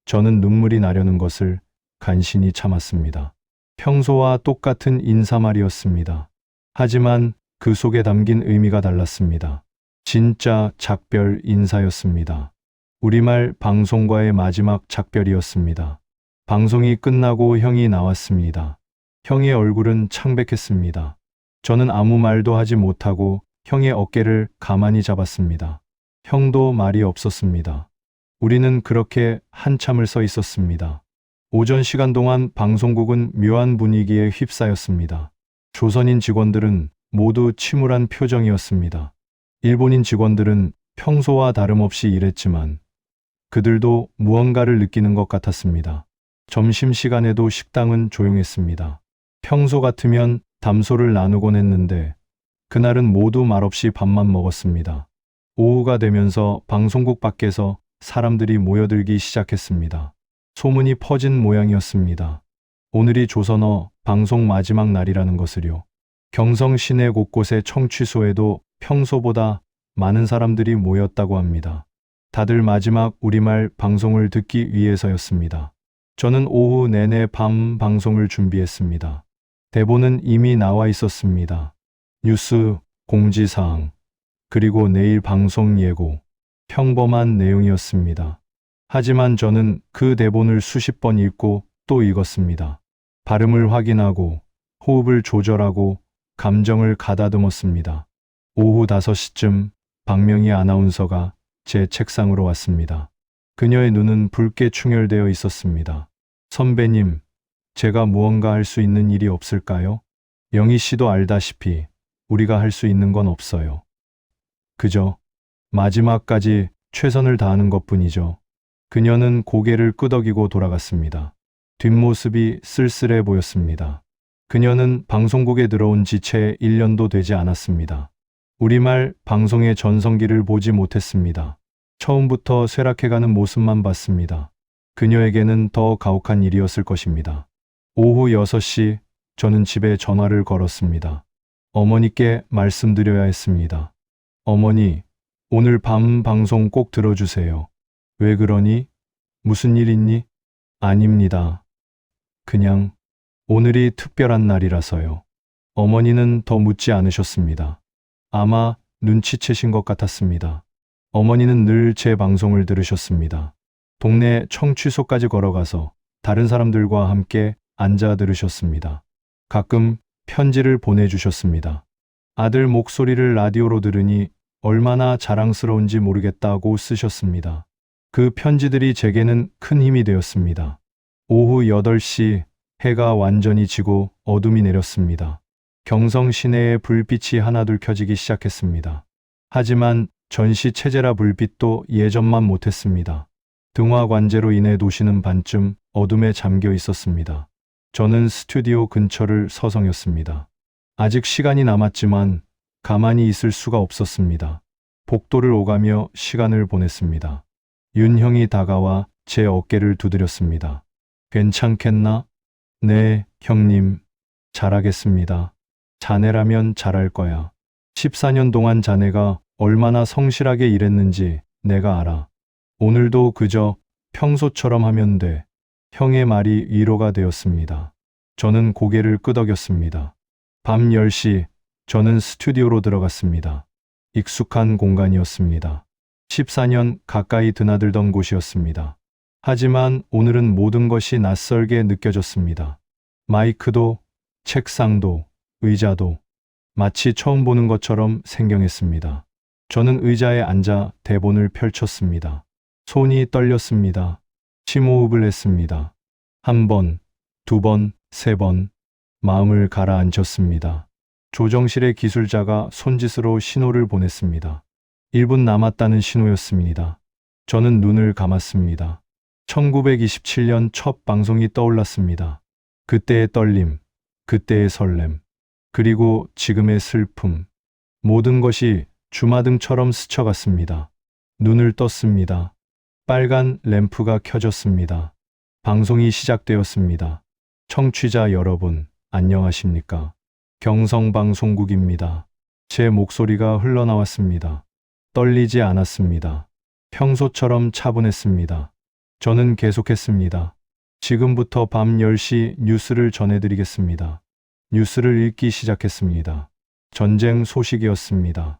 저는 눈물이 나려는 것을 간신히 참았습니다. 평소와 똑같은 인사말이었습니다. 하지만 그 속에 담긴 의미가 달랐습니다. 진짜 작별 인사였습니다. 우리말 방송과의 마지막 작별이었습니다. 방송이 끝나고 형이 나왔습니다. 형의 얼굴은 창백했습니다. 저는 아무 말도 하지 못하고 형의 어깨를 가만히 잡았습니다. 형도 말이 없었습니다. 우리는 그렇게 한참을 서 있었습니다. 오전 시간 동안 방송국은 묘한 분위기에 휩싸였습니다. 조선인 직원들은 모두 침울한 표정이었습니다. 일본인 직원들은 평소와 다름없이 일했지만 그들도 무언가를 느끼는 것 같았습니다. 점심시간에도 식당은 조용했습니다. 평소 같으면 담소를 나누곤 했는데 그날은 모두 말없이 밥만 먹었습니다. 오후가 되면서 방송국 밖에서 사람들이 모여들기 시작했습니다. 소문이 퍼진 모양이었습니다. 오늘이 조선어 방송 마지막 날이라는 것을요. 경성 시내 곳곳의 청취소에도 평소보다 많은 사람들이 모였다고 합니다. 다들 마지막 우리말 방송을 듣기 위해서였습니다. 저는 오후 내내 밤 방송을 준비했습니다. 대본은 이미 나와 있었습니다. 뉴스, 공지사항, 그리고 내일 방송 예고, 평범한 내용이었습니다. 하지만 저는 그 대본을 수십 번 읽고 또 읽었습니다. 발음을 확인하고, 호흡을 조절하고, 감정을 가다듬었습니다. 오후 5시쯤 박명희 아나운서가 제 책상으로 왔습니다. 그녀의 눈은 붉게 충혈되어 있었습니다. 선배님, 제가 무언가 할 수 있는 일이 없을까요? 영희 씨도 알다시피 우리가 할 수 있는 건 없어요. 그저 마지막까지 최선을 다하는 것뿐이죠. 그녀는 고개를 끄덕이고 돌아갔습니다. 뒷모습이 쓸쓸해 보였습니다. 그녀는 방송국에 들어온 지 채 1년도 되지 않았습니다. 우리말 방송의 전성기를 보지 못했습니다. 처음부터 쇠락해가는 모습만 봤습니다. 그녀에게는 더 가혹한 일이었을 것입니다. 오후 6시 저는 집에 전화를 걸었습니다. 어머니께 말씀드려야 했습니다. 어머니, 오늘 밤 방송 꼭 들어주세요. 왜 그러니? 무슨 일 있니? 아닙니다. 그냥 오늘이 특별한 날이라서요. 어머니는 더 묻지 않으셨습니다. 아마 눈치채신 것 같았습니다. 어머니는 늘 제 방송을 들으셨습니다. 동네 청취소까지 걸어가서 다른 사람들과 함께 앉아 들으셨습니다. 가끔 편지를 보내주셨습니다. 아들 목소리를 라디오로 들으니 얼마나 자랑스러운지 모르겠다고 쓰셨습니다. 그 편지들이 제게는 큰 힘이 되었습니다. 오후 8시 해가 완전히 지고 어둠이 내렸습니다. 경성 시내의 불빛이 하나둘 켜지기 시작했습니다. 하지만 전시 체제라 불빛도 예전만 못했습니다. 등화 관제로 인해 도시는 반쯤 어둠에 잠겨 있었습니다. 저는 스튜디오 근처를 서성였습니다. 아직 시간이 남았지만 가만히 있을 수가 없었습니다. 복도를 오가며 시간을 보냈습니다. 윤형이 다가와 제 어깨를 두드렸습니다. 괜찮겠나? 네, 형님. 잘하겠습니다. 자네라면 잘할 거야. 14년 동안 자네가 얼마나 성실하게 일했는지 내가 알아. 오늘도 그저 평소처럼 하면 돼. 형의 말이 위로가 되었습니다. 저는 고개를 끄덕였습니다. 밤 10시 저는 스튜디오로 들어갔습니다. 익숙한 공간이었습니다. 14년 가까이 드나들던 곳이었습니다. 하지만 오늘은 모든 것이 낯설게 느껴졌습니다. 마이크도, 책상도, 의자도 마치 처음 보는 것처럼 생경했습니다. 저는 의자에 앉아 대본을 펼쳤습니다. 손이 떨렸습니다. 심호흡을 했습니다. 1번, 2번, 3번, 마음을 가라앉혔습니다. 조정실의 기술자가 손짓으로 신호를 보냈습니다. 1분 남았다는 신호였습니다. 저는 눈을 감았습니다. 1927년 첫 방송이 떠올랐습니다. 그때의 떨림, 그때의 설렘, 그리고 지금의 슬픔. 모든 것이 주마등처럼 스쳐갔습니다. 눈을 떴습니다. 빨간 램프가 켜졌습니다. 방송이 시작되었습니다. 청취자 여러분, 안녕하십니까? 경성방송국입니다. 제 목소리가 흘러나왔습니다. 떨리지 않았습니다. 평소처럼 차분했습니다. 저는 계속했습니다. 지금부터 밤 10시 뉴스를 전해드리겠습니다. 뉴스를 읽기 시작했습니다. 전쟁 소식이었습니다.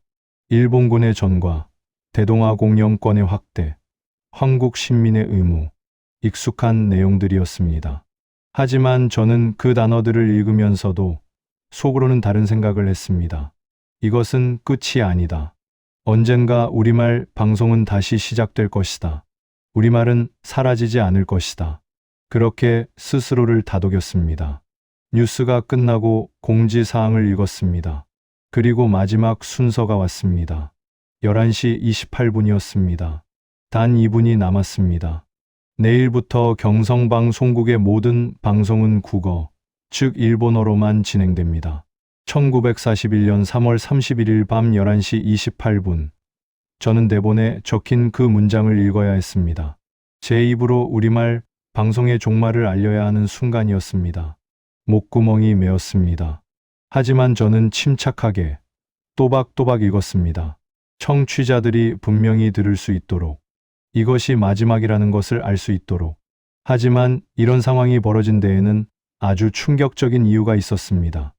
일본군의 전과, 대동아 공영권의 확대, 한국 시민의 의무, 익숙한 내용들이었습니다. 하지만 저는 그 단어들을 읽으면서도 속으로는 다른 생각을 했습니다. 이것은 끝이 아니다. 언젠가 우리말 방송은 다시 시작될 것이다. 우리말은 사라지지 않을 것이다. 그렇게 스스로를 다독였습니다. 뉴스가 끝나고 공지사항을 읽었습니다. 그리고 마지막 순서가 왔습니다. 11시 28분이었습니다. 단 2분이 남았습니다. 내일부터 경성방송국의 모든 방송은 국어, 즉 일본어로만 진행됩니다. 1941년 3월 31일 밤 11시 28분. 저는 대본에 적힌 그 문장을 읽어야 했습니다. 제 입으로 우리말 방송의 종말을 알려야 하는 순간이었습니다. 목구멍이 메었습니다. 하지만 저는 침착하게 또박또박 읽었습니다. 청취자들이 분명히 들을 수 있도록, 이것이 마지막이라는 것을 알 수 있도록. 하지만 이런 상황이 벌어진 데에는 아주 충격적인 이유가 있었습니다.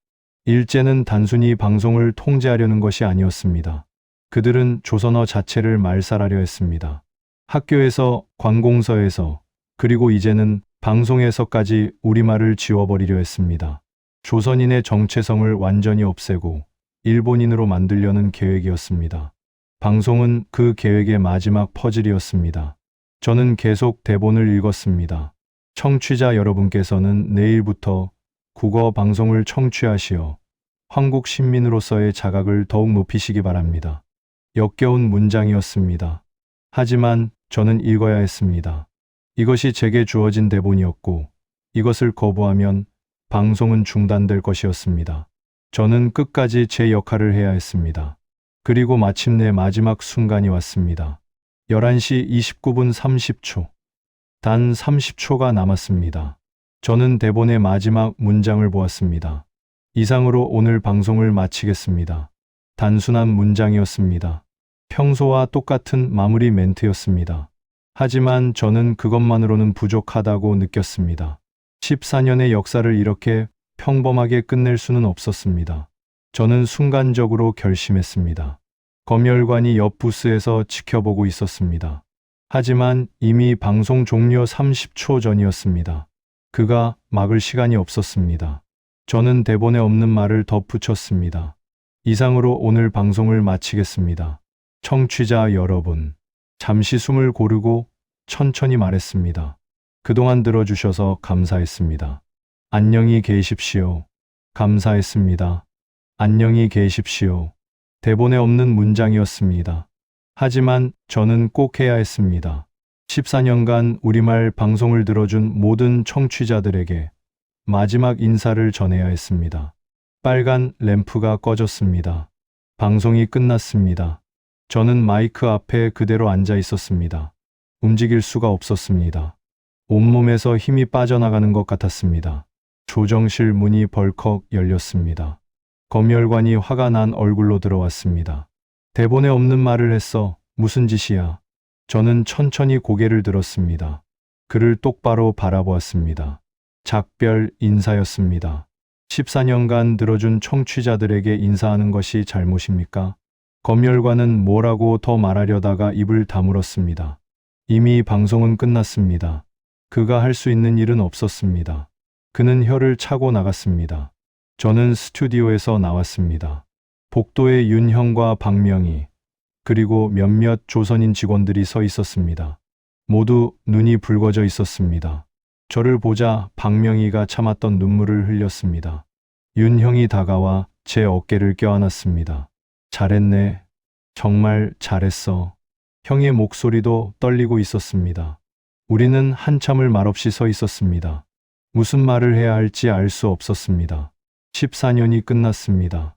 일제는 단순히 방송을 통제하려는 것이 아니었습니다. 그들은 조선어 자체를 말살하려 했습니다. 학교에서, 관공서에서, 그리고 이제는 방송에서까지 우리말을 지워버리려 했습니다. 조선인의 정체성을 완전히 없애고 일본인으로 만들려는 계획이었습니다. 방송은 그 계획의 마지막 퍼즐이었습니다. 저는 계속 대본을 읽었습니다. 청취자 여러분께서는 내일부터 국어 방송을 청취하시어 한국 시민으로서의 자각을 더욱 높이시기 바랍니다. 역겨운 문장이었습니다. 하지만 저는 읽어야 했습니다. 이것이 제게 주어진 대본이었고, 이것을 거부하면 방송은 중단될 것이었습니다. 저는 끝까지 제 역할을 해야 했습니다. 그리고 마침내 마지막 순간이 왔습니다. 11시 29분 30초. 단 30초가 남았습니다. 저는 대본의 마지막 문장을 보았습니다. 이상으로 오늘 방송을 마치겠습니다. 단순한 문장이었습니다. 평소와 똑같은 마무리 멘트였습니다. 하지만 저는 그것만으로는 부족하다고 느꼈습니다. 14년의 역사를 이렇게 평범하게 끝낼 수는 없었습니다. 저는 순간적으로 결심했습니다. 검열관이 옆 부스에서 지켜보고 있었습니다. 하지만 이미 방송 종료 30초 전이었습니다. 그가 막을 시간이 없었습니다. 저는 대본에 없는 말을 덧붙였습니다. 이상으로 오늘 방송을 마치겠습니다. 청취자 여러분, 잠시 숨을 고르고 천천히 말했습니다. 그동안 들어주셔서 감사했습니다. 안녕히 계십시오. 감사했습니다. 안녕히 계십시오. 대본에 없는 문장이었습니다. 하지만 저는 꼭 해야 했습니다. 14년간 우리말 방송을 들어준 모든 청취자들에게 마지막 인사를 전해야 했습니다. 빨간 램프가 꺼졌습니다. 방송이 끝났습니다. 저는 마이크 앞에 그대로 앉아 있었습니다. 움직일 수가 없었습니다. 온몸에서 힘이 빠져나가는 것 같았습니다. 조정실 문이 벌컥 열렸습니다. 검열관이 화가 난 얼굴로 들어왔습니다. 대본에 없는 말을 했어. 무슨 짓이야? 저는 천천히 고개를 들었습니다. 그를 똑바로 바라보았습니다. 작별 인사였습니다. 14년간 들어준 청취자들에게 인사하는 것이 잘못입니까? 검열관은 뭐라고 더 말하려다가 입을 다물었습니다. 이미 방송은 끝났습니다. 그가 할 수 있는 일은 없었습니다. 그는 혀를 차고 나갔습니다. 저는 스튜디오에서 나왔습니다. 복도에 윤형과 박명희, 그리고 몇몇 조선인 직원들이 서 있었습니다. 모두 눈이 붉어져 있었습니다. 저를 보자 박명희가 참았던 눈물을 흘렸습니다. 윤형이 다가와 제 어깨를 껴안았습니다. 잘했네. 정말 잘했어. 형의 목소리도 떨리고 있었습니다. 우리는 한참을 말없이 서 있었습니다. 무슨 말을 해야 할지 알 수 없었습니다. 14년이 끝났습니다.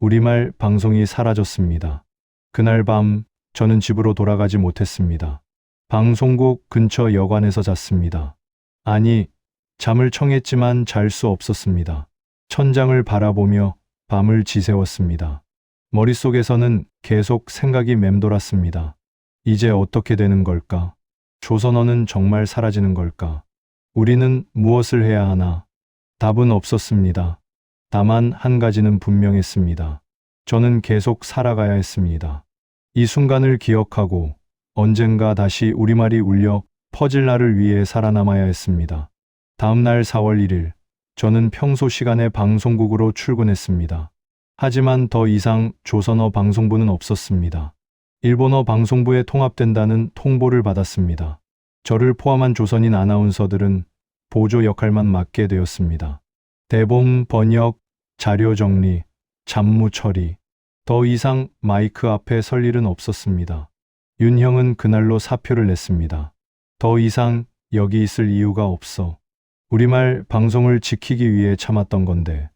우리말 방송이 사라졌습니다. 그날 밤 저는 집으로 돌아가지 못했습니다. 방송국 근처 여관에서 잤습니다. 아니, 잠을 청했지만 잘 수 없었습니다. 천장을 바라보며 밤을 지새웠습니다. 머릿속에서는 계속 생각이 맴돌았습니다. 이제 어떻게 되는 걸까? 조선어는 정말 사라지는 걸까? 우리는 무엇을 해야 하나? 답은 없었습니다. 다만 한 가지는 분명했습니다. 저는 계속 살아가야 했습니다. 이 순간을 기억하고 언젠가 다시 우리말이 울려 퍼질 날을 위해 살아남아야 했습니다. 다음 날 4월 1일, 저는 평소 시간에 방송국으로 출근했습니다. 하지만 더 이상 조선어 방송부는 없었습니다. 일본어 방송부에 통합된다는 통보를 받았습니다. 저를 포함한 조선인 아나운서들은 보조 역할만 맡게 되었습니다. 대본, 번역, 자료 정리, 잡무 처리. 더 이상 마이크 앞에 설 일은 없었습니다. 윤형은 그날로 사표를 냈습니다. 더 이상 여기 있을 이유가 없어. 우리말 방송을 지키기 위해 참았던 건데.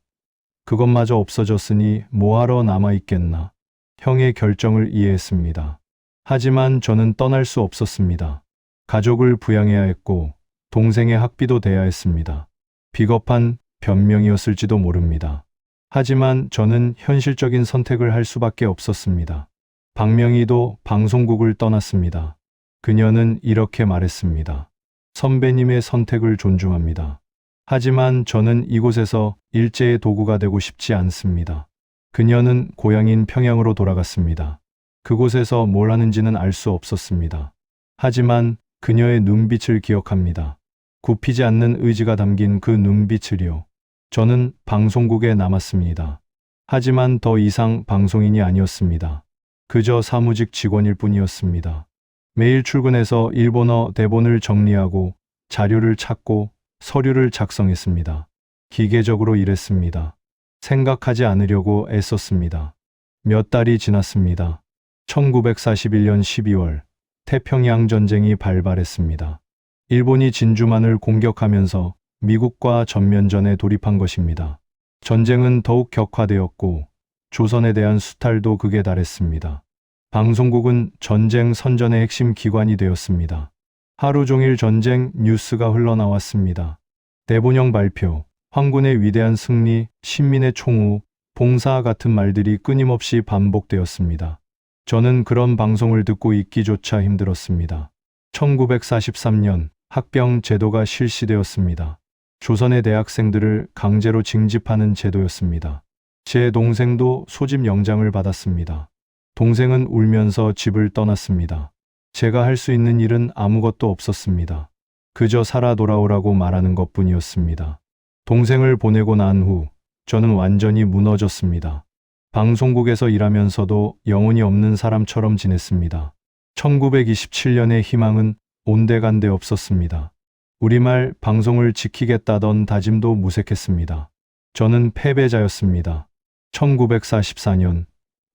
그것마저 없어졌으니 뭐하러 남아있겠나. 형의 결정을 이해했습니다. 하지만 저는 떠날 수 없었습니다. 가족을 부양해야 했고 동생의 학비도 대야 했습니다. 비겁한 변명이었을지도 모릅니다. 하지만 저는 현실적인 선택을 할 수밖에 없었습니다. 박명희도 방송국을 떠났습니다. 그녀는 이렇게 말했습니다. 선배님의 선택을 존중합니다. 하지만 저는 이곳에서 일제의 도구가 되고 싶지 않습니다. 그녀는 고향인 평양으로 돌아갔습니다. 그곳에서 뭘 하는지는 알 수 없었습니다. 하지만 그녀의 눈빛을 기억합니다. 굽히지 않는 의지가 담긴 그 눈빛을요. 저는 방송국에 남았습니다. 하지만 더 이상 방송인이 아니었습니다. 그저 사무직 직원일 뿐이었습니다. 매일 출근해서 일본어 대본을 정리하고 자료를 찾고 서류를 작성했습니다. 기계적으로 일했습니다. 생각하지 않으려고 애썼습니다. 몇 달이 지났습니다. 1941년 12월 태평양 전쟁이 발발했습니다. 일본이 진주만을 공격하면서 미국과 전면전에 돌입한 것입니다. 전쟁은 더욱 격화되었고 조선에 대한 수탈도 극에 달했습니다. 방송국은 전쟁 선전의 핵심 기관이 되었습니다. 하루 종일 전쟁 뉴스가 흘러나왔습니다. 대본영 발표, 황군의 위대한 승리, 신민의 총우, 봉사 같은 말들이 끊임없이 반복되었습니다. 저는 그런 방송을 듣고 있기조차 힘들었습니다. 1943년 학병 제도가 실시되었습니다. 조선의 대학생들을 강제로 징집하는 제도였습니다. 제 동생도 소집 영장을 받았습니다. 동생은 울면서 집을 떠났습니다. 제가 할 수 있는 일은 아무것도 없었습니다. 그저 살아 돌아오라고 말하는 것뿐이었습니다. 동생을 보내고 난 후 저는 완전히 무너졌습니다. 방송국에서 일하면서도 영혼이 없는 사람처럼 지냈습니다. 1927년의 희망은 온데간데 없었습니다. 우리말 방송을 지키겠다던 다짐도 무색했습니다. 저는 패배자였습니다. 1944년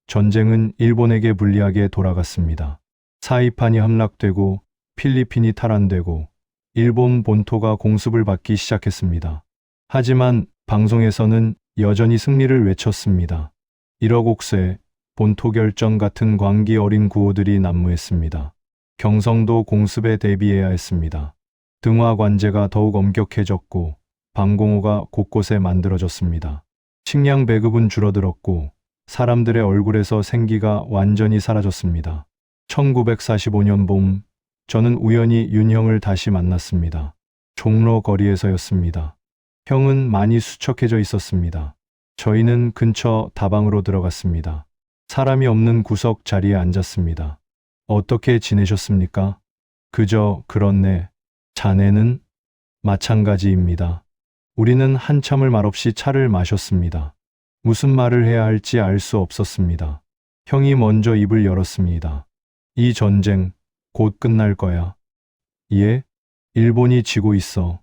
전쟁은 일본에게 불리하게 돌아갔습니다. 사이판이 함락되고 필리핀이 탈환되고 일본 본토가 공습을 받기 시작했습니다. 하지만 방송에서는 여전히 승리를 외쳤습니다. 1억 옥새, 본토 결정 같은 광기 어린 구호들이 난무했습니다. 경성도 공습에 대비해야 했습니다. 등화 관제가 더욱 엄격해졌고 방공호가 곳곳에 만들어졌습니다. 식량 배급은 줄어들었고 사람들의 얼굴에서 생기가 완전히 사라졌습니다. 1945년 봄, 저는 우연히 윤형을 다시 만났습니다. 종로 거리에서였습니다. 형은 많이 수척해져 있었습니다. 저희는 근처 다방으로 들어갔습니다. 사람이 없는 구석 자리에 앉았습니다. 어떻게 지내셨습니까? 그저 그렇네. 자네는? 마찬가지입니다. 우리는 한참을 말없이 차를 마셨습니다. 무슨 말을 해야 할지 알 수 없었습니다. 형이 먼저 입을 열었습니다. 이 전쟁 곧 끝날 거야. 예? 일본이 지고 있어.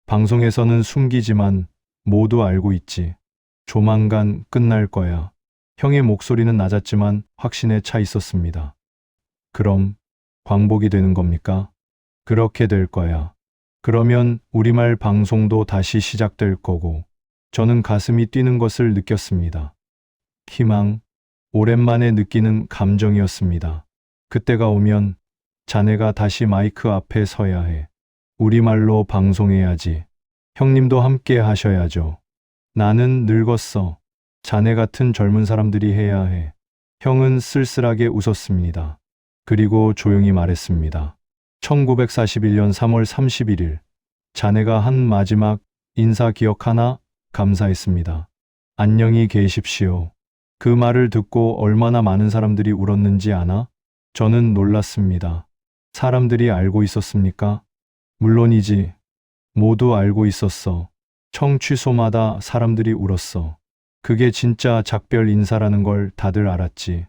방송에서는 숨기지만 모두 알고 있지. 조만간 끝날 거야. 형의 목소리는 낮았지만 확신에 차 있었습니다. 그럼 광복이 되는 겁니까? 그렇게 될 거야. 그러면 우리말 방송도 다시 시작될 거고. 저는 가슴이 뛰는 것을 느꼈습니다. 희망, 오랜만에 느끼는 감정이었습니다. 그때가 오면 자네가 다시 마이크 앞에 서야 해. 우리말로 방송해야지. 형님도 함께 하셔야죠. 나는 늙었어. 자네 같은 젊은 사람들이 해야 해. 형은 쓸쓸하게 웃었습니다. 그리고 조용히 말했습니다. 1941년 3월 31일, 자네가 한 마지막 인사 기억하나? 감사했습니다. 안녕히 계십시오. 그 말을 듣고 얼마나 많은 사람들이 울었는지 아나? 저는 놀랐습니다. 사람들이 알고 있었습니까? 물론이지. 모두 알고 있었어. 청취소마다 사람들이 울었어. 그게 진짜 작별 인사라는 걸 다들 알았지.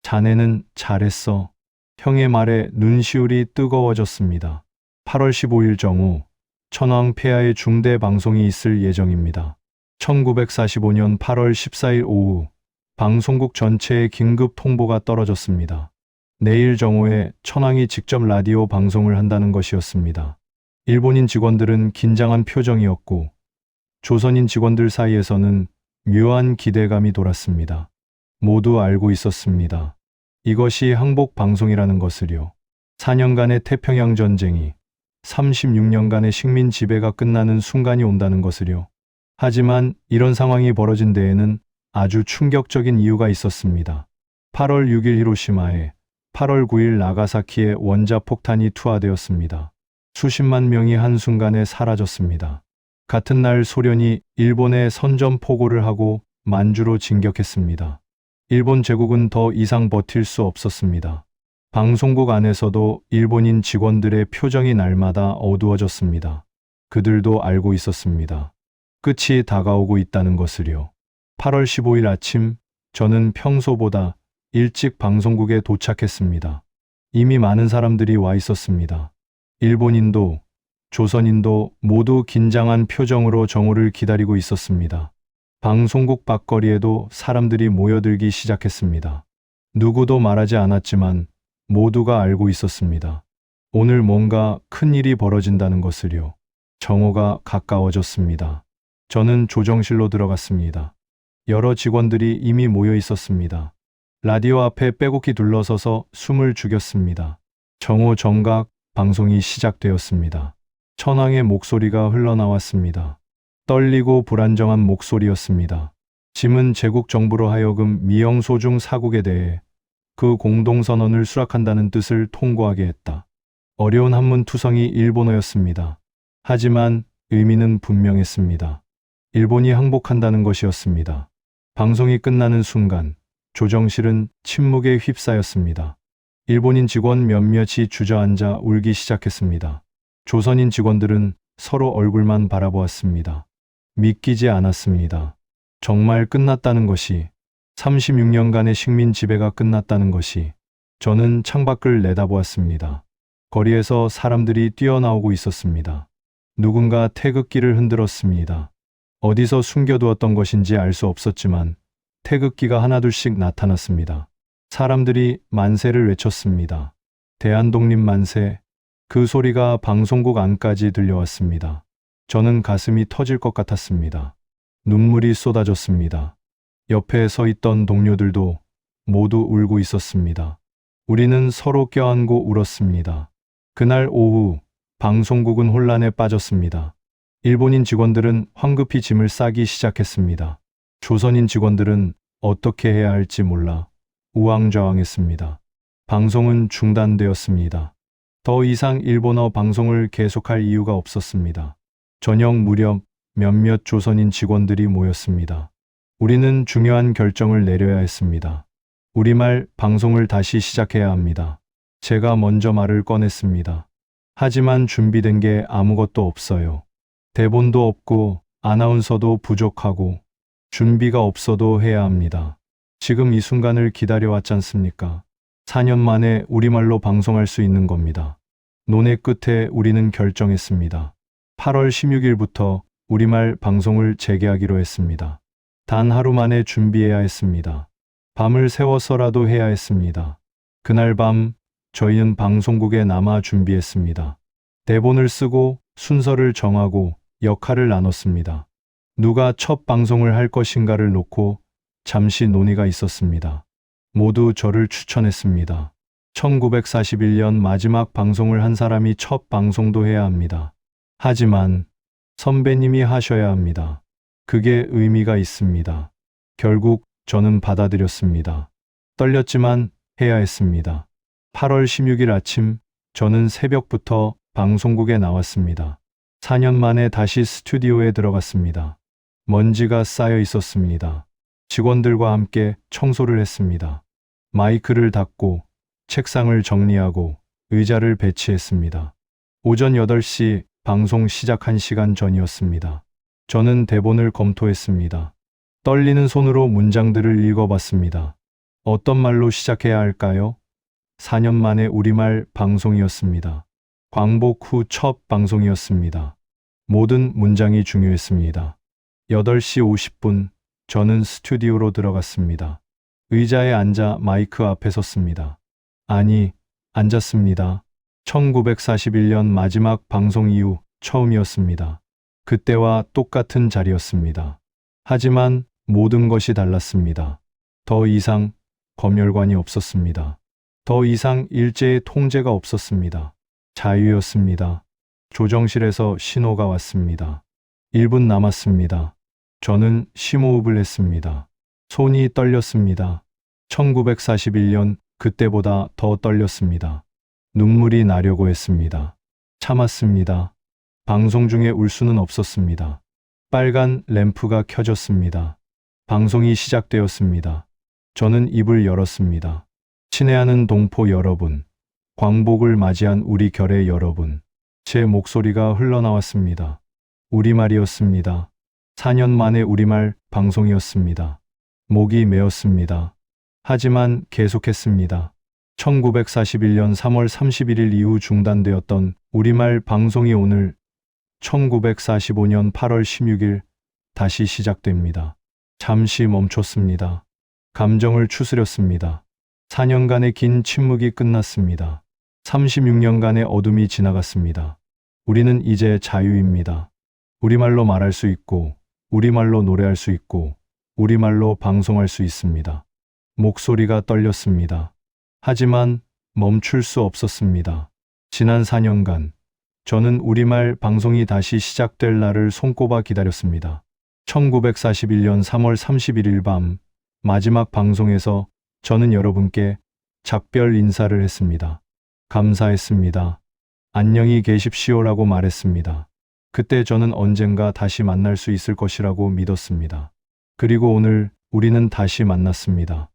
자네는 잘했어. 형의 말에 눈시울이 뜨거워졌습니다. 8월 15일 정오, 천황 폐하의 중대 방송이 있을 예정입니다. 1945년 8월 14일 오후, 방송국 전체에 긴급 통보가 떨어졌습니다. 내일 정오에 천황이 직접 라디오 방송을 한다는 것이었습니다. 일본인 직원들은 긴장한 표정이었고, 조선인 직원들 사이에서는 묘한 기대감이 돌았습니다. 모두 알고 있었습니다. 이것이 항복 방송이라는 것을요. 4년간의 태평양 전쟁이 36년간의 식민 지배가 끝나는 순간이 온다는 것을요. 하지만 이런 상황이 벌어진 데에는 아주 충격적인 이유가 있었습니다. 8월 6일 히로시마에 8월 9일 나가사키에 원자폭탄이 투하되었습니다. 수십만 명이 한순간에 사라졌습니다. 같은 날 소련이 일본에 선전포고를 하고 만주로 진격했습니다. 일본 제국은 더 이상 버틸 수 없었습니다. 방송국 안에서도 일본인 직원들의 표정이 날마다 어두워졌습니다. 그들도 알고 있었습니다. 끝이 다가오고 있다는 것을요. 8월 15일 아침, 저는 평소보다 일찍 방송국에 도착했습니다. 이미 많은 사람들이 와 있었습니다. 일본인도, 조선인도 모두 긴장한 표정으로 정오를 기다리고 있었습니다. 방송국 밖거리에도 사람들이 모여들기 시작했습니다. 누구도 말하지 않았지만 모두가 알고 있었습니다. 오늘 뭔가 큰 일이 벌어진다는 것을요. 정오가 가까워졌습니다. 저는 조정실로 들어갔습니다. 여러 직원들이 이미 모여 있었습니다. 라디오 앞에 빼곡히 둘러서서 숨을 죽였습니다. 정오 정각 방송이 시작되었습니다. 천황의 목소리가 흘러나왔습니다. 떨리고 불안정한 목소리였습니다. 짐은 제국 정부로 하여금 미영소중 사국에 대해 그 공동선언을 수락한다는 뜻을 통고하게 했다. 어려운 한문투성이 일본어였습니다. 하지만 의미는 분명했습니다. 일본이 항복한다는 것이었습니다. 방송이 끝나는 순간 조정실은 침묵에 휩싸였습니다. 일본인 직원 몇몇이 주저앉아 울기 시작했습니다. 조선인 직원들은 서로 얼굴만 바라보았습니다. 믿기지 않았습니다. 정말 끝났다는 것이, 36년간의 식민 지배가 끝났다는 것이. 저는 창밖을 내다보았습니다. 거리에서 사람들이 뛰어나오고 있었습니다. 누군가 태극기를 흔들었습니다. 어디서 숨겨두었던 것인지 알 수 없었지만 태극기가 하나둘씩 나타났습니다. 사람들이 만세를 외쳤습니다. 대한독립 만세. 그 소리가 방송국 안까지 들려왔습니다. 저는 가슴이 터질 것 같았습니다. 눈물이 쏟아졌습니다. 옆에 서 있던 동료들도 모두 울고 있었습니다. 우리는 서로 껴안고 울었습니다. 그날 오후 방송국은 혼란에 빠졌습니다. 일본인 직원들은 황급히 짐을 싸기 시작했습니다. 조선인 직원들은 어떻게 해야 할지 몰라 우왕좌왕했습니다. 방송은 중단되었습니다. 더 이상 일본어 방송을 계속할 이유가 없었습니다. 저녁 무렵 몇몇 조선인 직원들이 모였습니다. 우리는 중요한 결정을 내려야 했습니다. 우리말 방송을 다시 시작해야 합니다. 제가 먼저 말을 꺼냈습니다. 하지만 준비된 게 아무것도 없어요. 대본도 없고 아나운서도 부족하고 준비가 없어도 해야 합니다. 지금 이 순간을 기다려왔지 않습니까? 4년 만에 우리말로 방송할 수 있는 겁니다. 논의 끝에 우리는 결정했습니다. 8월 16일부터 우리말 방송을 재개하기로 했습니다. 단 하루 만에 준비해야 했습니다. 밤을 새워서라도 해야 했습니다. 그날 밤 저희는 방송국에 남아 준비했습니다. 대본을 쓰고 순서를 정하고 역할을 나눴습니다. 누가 첫 방송을 할 것인가를 놓고 잠시 논의가 있었습니다. 모두 저를 추천했습니다. 1941년 마지막 방송을 한 사람이 첫 방송도 해야 합니다. 하지만 선배님이 하셔야 합니다. 그게 의미가 있습니다. 결국 저는 받아들였습니다. 떨렸지만 해야 했습니다. 8월 16일 아침 저는 새벽부터 방송국에 나왔습니다. 4년 만에 다시 스튜디오에 들어갔습니다. 먼지가 쌓여 있었습니다. 직원들과 함께 청소를 했습니다. 마이크를 닫고 책상을 정리하고 의자를 배치했습니다. 오전 8시 방송 시작 1시간 전이었습니다. 저는 대본을 검토했습니다. 떨리는 손으로 문장들을 읽어봤습니다. 어떤 말로 시작해야 할까요? 4년 만에 우리말 방송이었습니다. 광복 후 첫 방송이었습니다. 모든 문장이 중요했습니다. 8시 50분 저는 스튜디오로 들어갔습니다. 의자에 앉아 마이크 앞에 섰습니다. 아니, 앉았습니다. 1941년 마지막 방송 이후 처음이었습니다. 그때와 똑같은 자리였습니다. 하지만 모든 것이 달랐습니다. 더 이상 검열관이 없었습니다. 더 이상 일제의 통제가 없었습니다. 자유였습니다. 조정실에서 신호가 왔습니다. 1분 남았습니다. 저는 심호흡을 했습니다. 손이 떨렸습니다. 1941년 그때보다 더 떨렸습니다. 눈물이 나려고 했습니다. 참았습니다. 방송 중에 울 수는 없었습니다. 빨간 램프가 켜졌습니다. 방송이 시작되었습니다. 저는 입을 열었습니다. 친애하는 동포 여러분, 광복을 맞이한 우리 결의 여러분, 제 목소리가 흘러나왔습니다. 우리말이었습니다. 4년 만에 우리말 방송이었습니다. 목이 메었습니다. 하지만 계속했습니다. 1941년 3월 31일 이후 중단되었던 우리말 방송이 오늘 1945년 8월 16일 다시 시작됩니다. 잠시 멈췄습니다. 감정을 추스렸습니다. 4년간의 긴 침묵이 끝났습니다. 36년간의 어둠이 지나갔습니다. 우리는 이제 자유입니다. 우리말로 말할 수 있고, 우리말로 노래할 수 있고, 우리말로 방송할 수 있습니다. 목소리가 떨렸습니다. 하지만 멈출 수 없었습니다. 지난 4년간 저는 우리말 방송이 다시 시작될 날을 손꼽아 기다렸습니다. 1941년 3월 31일 밤 마지막 방송에서 저는 여러분께 작별 인사를 했습니다. 감사했습니다. 안녕히 계십시오라고 말했습니다. 그때 저는 언젠가 다시 만날 수 있을 것이라고 믿었습니다. 그리고 오늘 우리는 다시 만났습니다.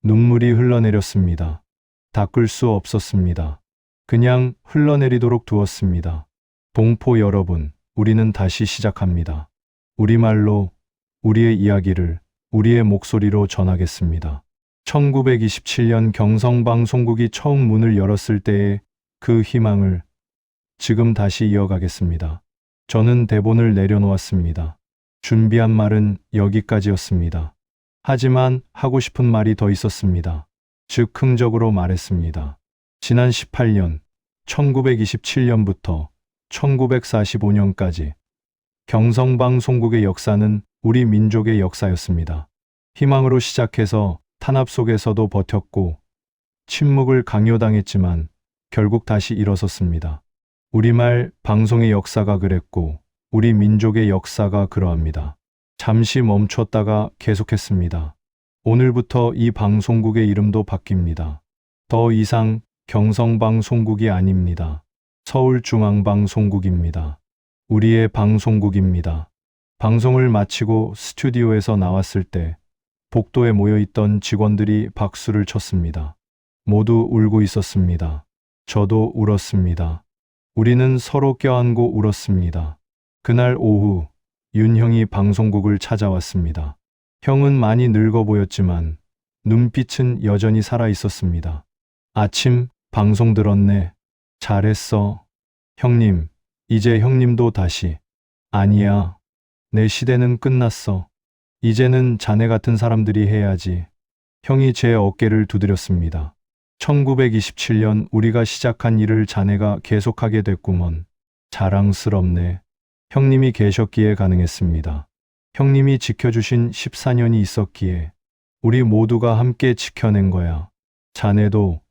눈물이 흘러내렸습니다. 닦을 수 없었습니다. 그냥 흘러내리도록 두었습니다. 동포 여러분, 우리는 다시 시작합니다. 우리말로 우리의 이야기를 우리의 목소리로 전하겠습니다. 1927년 경성방송국이 처음 문을 열었을 때의 그 희망을 지금 다시 이어가겠습니다. 저는 대본을 내려놓았습니다. 준비한 말은 여기까지였습니다. 하지만 하고 싶은 말이 더 있었습니다. 즉흥적으로 말했습니다. 지난 18년, 1927년부터 1945년까지 경성방송국의 역사는 우리 민족의 역사였습니다. 희망으로 시작해서 탄압 속에서도 버텼고 침묵을 강요당했지만 결국 다시 일어섰습니다. 우리말 방송의 역사가 그랬고 우리 민족의 역사가 그러합니다. 잠시 멈췄다가 계속했습니다. 오늘부터 이 방송국의 이름도 바뀝니다. 더 이상 경성방송국이 아닙니다. 서울중앙방송국입니다. 우리의 방송국입니다. 방송을 마치고 스튜디오에서 나왔을 때 복도에 모여있던 직원들이 박수를 쳤습니다. 모두 울고 있었습니다. 저도 울었습니다. 우리는 서로 껴안고 울었습니다. 그날 오후 윤 형이 방송국을 찾아왔습니다. 형은 많이 늙어 보였지만 눈빛은 여전히 살아 있었습니다. 아침 방송 들었네. 잘했어. 형님, 이제 형님도 다시. 아니야. 내 시대는 끝났어. 이제는 자네 같은 사람들이 해야지. 형이 제 어깨를 두드렸습니다. 1927년 우리가 시작한 일을 자네가 계속하게 됐구먼. 자랑스럽네. 형님이 계셨기에 가능했습니다. 형님이 지켜주신 14년이 있었기에 우리 모두가 함께 지켜낸 거야. 자네도,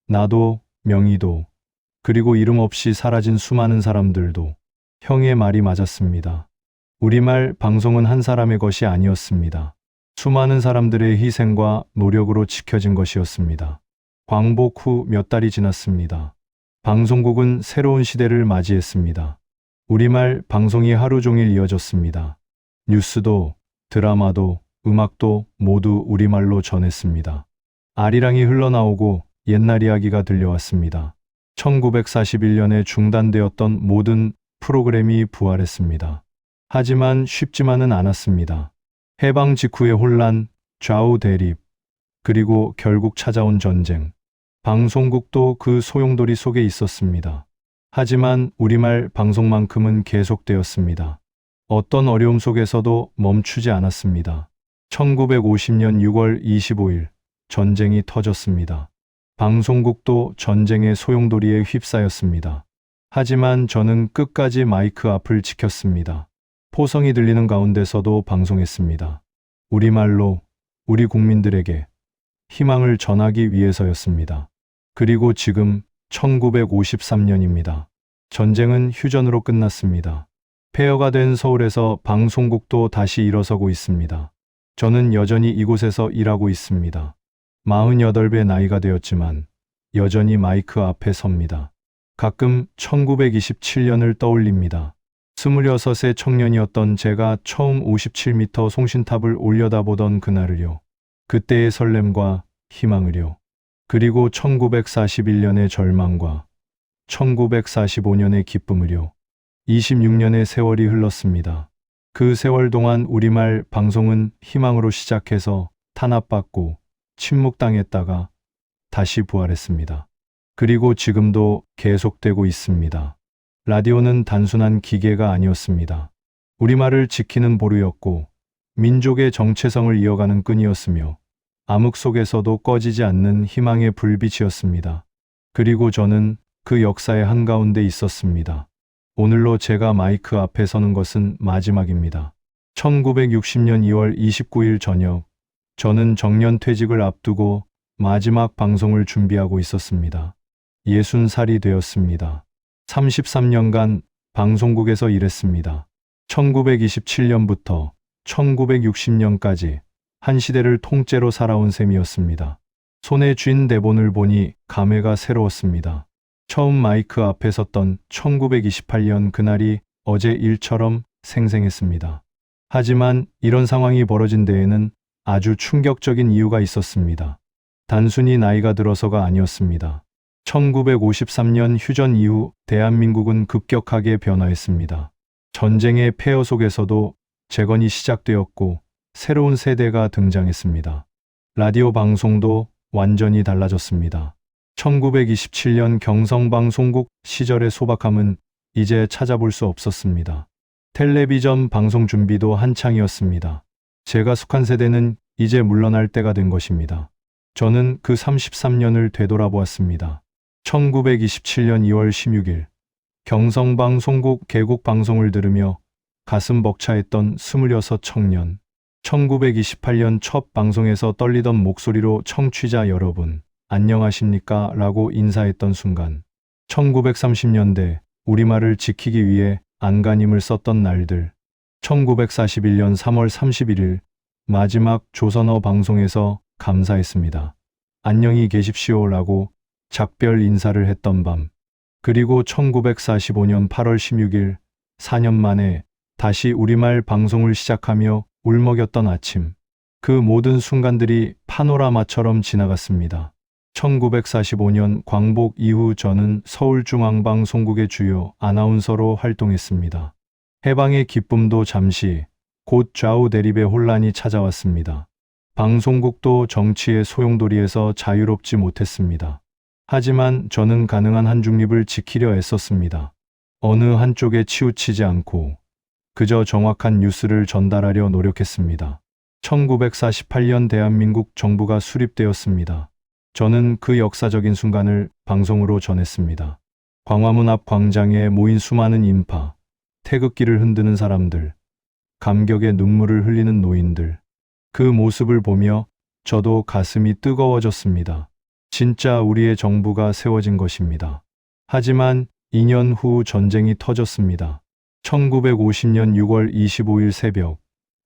나도, 명희도, 그리고 이름 없이 사라진 수많은 사람들도. 형의 말이 맞았습니다. 우리말 방송은 한 사람의 것이 아니었습니다. 수많은 사람들의 희생과 노력으로 지켜진 것이었습니다. 광복 후 몇 달이 지났습니다. 방송국은 새로운 시대를 맞이했습니다. 우리말 방송이 하루 종일 이어졌습니다. 뉴스도, 드라마도, 음악도 모두 우리말로 전했습니다. 아리랑이 흘러나오고 옛날 이야기가 들려왔습니다. 1941년에 중단되었던 모든 프로그램이 부활했습니다. 하지만 쉽지만은 않았습니다. 해방 직후의 혼란, 좌우 대립, 그리고 결국 찾아온 전쟁. 방송국도 그 소용돌이 속에 있었습니다. 하지만 우리말 방송만큼은 계속되었습니다. 어떤 어려움 속에서도 멈추지 않았습니다. 1950년 6월 25일 전쟁이 터졌습니다. 방송국도 전쟁의 소용돌이에 휩싸였습니다. 하지만 저는 끝까지 마이크 앞을 지켰습니다. 포성이 들리는 가운데서도 방송했습니다. 우리말로 우리 국민들에게 희망을 전하기 위해서였습니다. 그리고 지금 1953년입니다. 전쟁은 휴전으로 끝났습니다. 폐허가 된 서울에서 방송국도 다시 일어서고 있습니다. 저는 여전히 이곳에서 일하고 있습니다. 48배 나이가 되었지만 여전히 마이크 앞에 섭니다. 가끔 1927년을 떠올립니다. 26세 청년이었던 제가 처음 57m 송신탑을 올려다보던 그날을요. 그때의 설렘과 희망을요. 그리고 1941년의 절망과 1945년의 기쁨을요. 26년의 세월이 흘렀습니다. 그 세월 동안 우리말 방송은 희망으로 시작해서 탄압받고 침묵당했다가 다시 부활했습니다. 그리고 지금도 계속되고 있습니다. 라디오는 단순한 기계가 아니었습니다. 우리말을 지키는 보루였고 민족의 정체성을 이어가는 끈이었으며 암흑 속에서도 꺼지지 않는 희망의 불빛이었습니다. 그리고 저는 그 역사의 한가운데 있었습니다. 오늘로 제가 마이크 앞에 서는 것은 마지막입니다. 1960년 2월 29일 저녁, 저는 정년퇴직을 앞두고 마지막 방송을 준비하고 있었습니다. 60살이 되었습니다. 33년간 방송국에서 일했습니다. 1927년부터 1960년까지 한 시대를 통째로 살아온 셈이었습니다. 손에 쥔 대본을 보니 감회가 새로웠습니다. 처음 마이크 앞에 섰던 1928년 그날이 어제 일처럼 생생했습니다. 하지만 이런 상황이 벌어진 데에는 아주 충격적인 이유가 있었습니다. 단순히 나이가 들어서가 아니었습니다. 1953년 휴전 이후 대한민국은 급격하게 변화했습니다. 전쟁의 폐허 속에서도 재건이 시작되었고 새로운 세대가 등장했습니다. 라디오 방송도 완전히 달라졌습니다. 1927년 경성방송국 시절의 소박함은 이제 찾아볼 수 없었습니다. 텔레비전 방송 준비도 한창이었습니다. 제가 속한 세대는 이제 물러날 때가 된 것입니다. 저는 그 33년을 되돌아보았습니다. 1927년 2월 16일 경성방송국 개국 방송을 들으며 가슴 벅차했던 26 청년. 1928년 첫 방송에서 떨리던 목소리로 청취자 여러분, 안녕하십니까? 라고 인사했던 순간 1930년대 우리말을 지키기 위해 안간힘을 썼던 날들 1941년 3월 31일 마지막 조선어 방송에서 감사했습니다. 안녕히 계십시오 라고 작별 인사를 했던 밤 그리고 1945년 8월 16일 4년 만에 다시 우리말 방송을 시작하며 울먹였던 아침 그 모든 순간들이 파노라마처럼 지나갔습니다. 1945년 광복 이후 저는 서울중앙방송국의 주요 아나운서로 활동했습니다. 해방의 기쁨도 잠시, 곧 좌우 대립의 혼란이 찾아왔습니다. 방송국도 정치의 소용돌이에서 자유롭지 못했습니다. 하지만 저는 가능한 한 중립을 지키려 애썼습니다. 어느 한쪽에 치우치지 않고 그저 정확한 뉴스를 전달하려 노력했습니다. 1948년 대한민국 정부가 수립되었습니다. 저는 그 역사적인 순간을 방송으로 전했습니다. 광화문 앞 광장에 모인 수많은 인파, 태극기를 흔드는 사람들, 감격의 눈물을 흘리는 노인들. 그 모습을 보며 저도 가슴이 뜨거워졌습니다. 진짜 우리의 정부가 세워진 것입니다. 하지만 2년 후 전쟁이 터졌습니다. 1950년 6월 25일 새벽,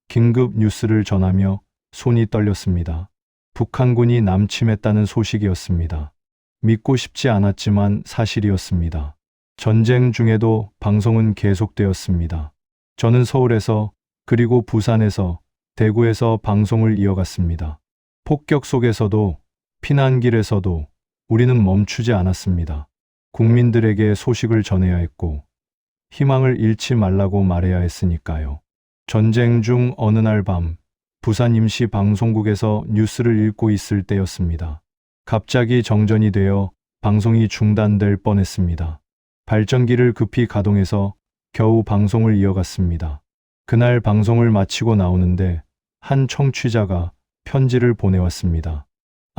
긴급 뉴스를 전하며 손이 떨렸습니다. 북한군이 남침했다는 소식이었습니다. 믿고 싶지 않았지만 사실이었습니다. 전쟁 중에도 방송은 계속되었습니다. 저는 서울에서 그리고 부산에서 대구에서 방송을 이어갔습니다. 폭격 속에서도 피난길에서도 우리는 멈추지 않았습니다. 국민들에게 소식을 전해야 했고 희망을 잃지 말라고 말해야 했으니까요. 전쟁 중 어느 날 밤 부산 임시 방송국에서 뉴스를 읽고 있을 때였습니다. 갑자기 정전이 되어 방송이 중단될 뻔했습니다. 발전기를 급히 가동해서 겨우 방송을 이어갔습니다. 그날 방송을 마치고 나오는데 한 청취자가 편지를 보내왔습니다.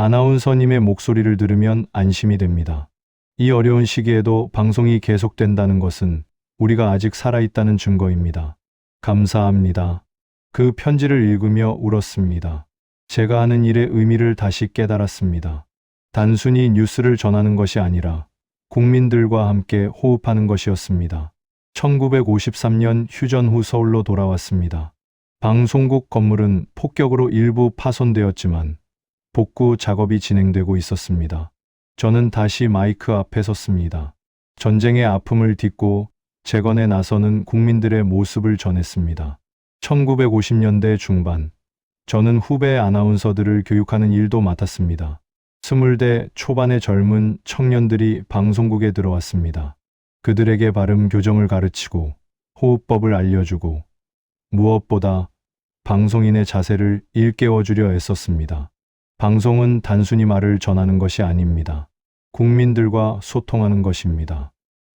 아나운서님의 목소리를 들으면 안심이 됩니다. 이 어려운 시기에도 방송이 계속된다는 것은 우리가 아직 살아있다는 증거입니다. 감사합니다. 그 편지를 읽으며 울었습니다. 제가 하는 일의 의미를 다시 깨달았습니다. 단순히 뉴스를 전하는 것이 아니라 국민들과 함께 호흡하는 것이었습니다. 1953년 휴전 후 서울로 돌아왔습니다. 방송국 건물은 폭격으로 일부 파손되었지만 복구 작업이 진행되고 있었습니다. 저는 다시 마이크 앞에 섰습니다. 전쟁의 아픔을 딛고 재건에 나서는 국민들의 모습을 전했습니다. 1950년대 중반, 저는 후배 아나운서들을 교육하는 일도 맡았습니다. 20대 초반의 젊은 청년들이 방송국에 들어왔습니다. 그들에게 발음 교정을 가르치고 호흡법을 알려주고 무엇보다 방송인의 자세를 일깨워주려 애썼습니다. 방송은 단순히 말을 전하는 것이 아닙니다. 국민들과 소통하는 것입니다.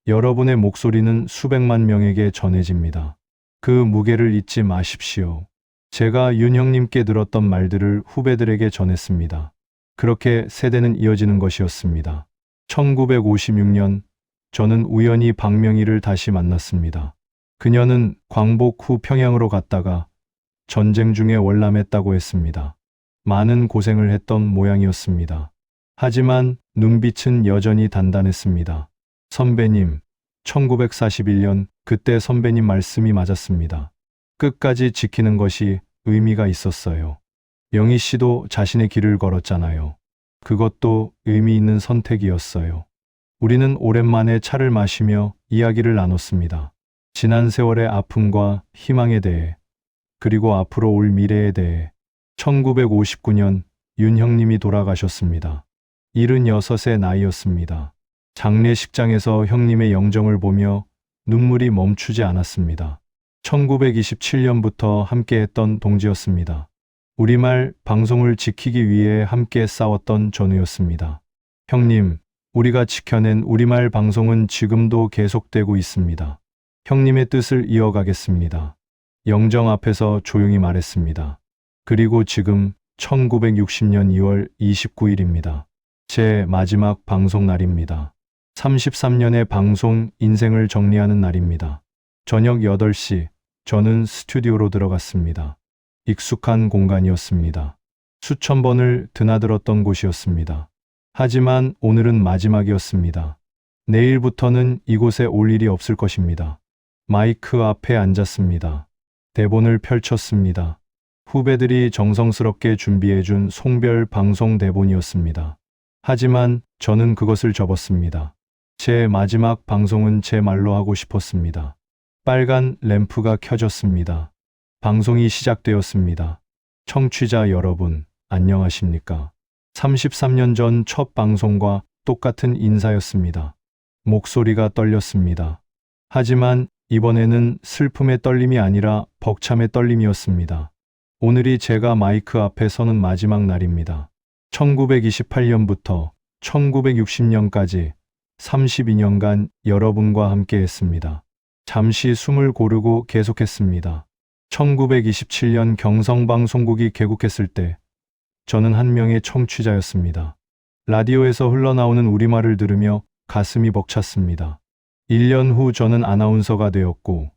여러분의 목소리는 수백만 명에게 전해집니다. 그 무게를 잊지 마십시오. 제가 윤 형님께 들었던 말들을 후배들에게 전했습니다. 그렇게 세대는 이어지는 것이었습니다. 1956년 저는 우연히 박명희를 다시 만났습니다. 그녀는 광복 후 평양으로 갔다가 전쟁 중에 월남했다고 했습니다. 많은 고생을 했던 모양이었습니다. 하지만 눈빛은 여전히 단단했습니다. 선배님, 1941년 그때 선배님 말씀이 맞았습니다. 끝까지 지키는 것이 의미가 있었어요. 영희 씨도 자신의 길을 걸었잖아요. 그것도 의미 있는 선택이었어요. 우리는 오랜만에 차를 마시며 이야기를 나눴습니다. 지난 세월의 아픔과 희망에 대해, 그리고 앞으로 올 미래에 대해. 1959년 윤 형님이 돌아가셨습니다. 76의 나이였습니다. 장례식장에서 형님의 영정을 보며 눈물이 멈추지 않았습니다. 1927년부터 함께했던 동지였습니다. 우리말 방송을 지키기 위해 함께 싸웠던 전우였습니다. 형님, 우리가 지켜낸 우리말 방송은 지금도 계속되고 있습니다. 형님의 뜻을 이어가겠습니다. 영정 앞에서 조용히 말했습니다. 그리고 지금 1960년 2월 29일입니다. 제 마지막 방송 날입니다. 33년의 방송 인생을 정리하는 날입니다. 저녁 8시, 저는 스튜디오로 들어갔습니다. 익숙한 공간이었습니다. 수천 번을 드나들었던 곳이었습니다. 하지만 오늘은 마지막이었습니다. 내일부터는 이곳에 올 일이 없을 것입니다. 마이크 앞에 앉았습니다. 대본을 펼쳤습니다. 후배들이 정성스럽게 준비해준 송별 방송 대본이었습니다. 하지만 저는 그것을 접었습니다. 제 마지막 방송은 제 말로 하고 싶었습니다. 빨간 램프가 켜졌습니다. 방송이 시작되었습니다. 청취자 여러분, 안녕하십니까? 33년 전 첫 방송과 똑같은 인사였습니다. 목소리가 떨렸습니다. 하지만 이번에는 슬픔의 떨림이 아니라 벅참의 떨림이었습니다. 오늘이 제가 마이크 앞에 서는 마지막 날입니다. 1928년부터 1960년까지 32년간 여러분과 함께 했습니다. 잠시 숨을 고르고 계속했습니다. 1927년 경성방송국이 개국했을 때 저는 한 명의 청취자였습니다. 라디오에서 흘러나오는 우리말을 들으며 가슴이 벅찼습니다. 1년 후 저는 아나운서가 되었고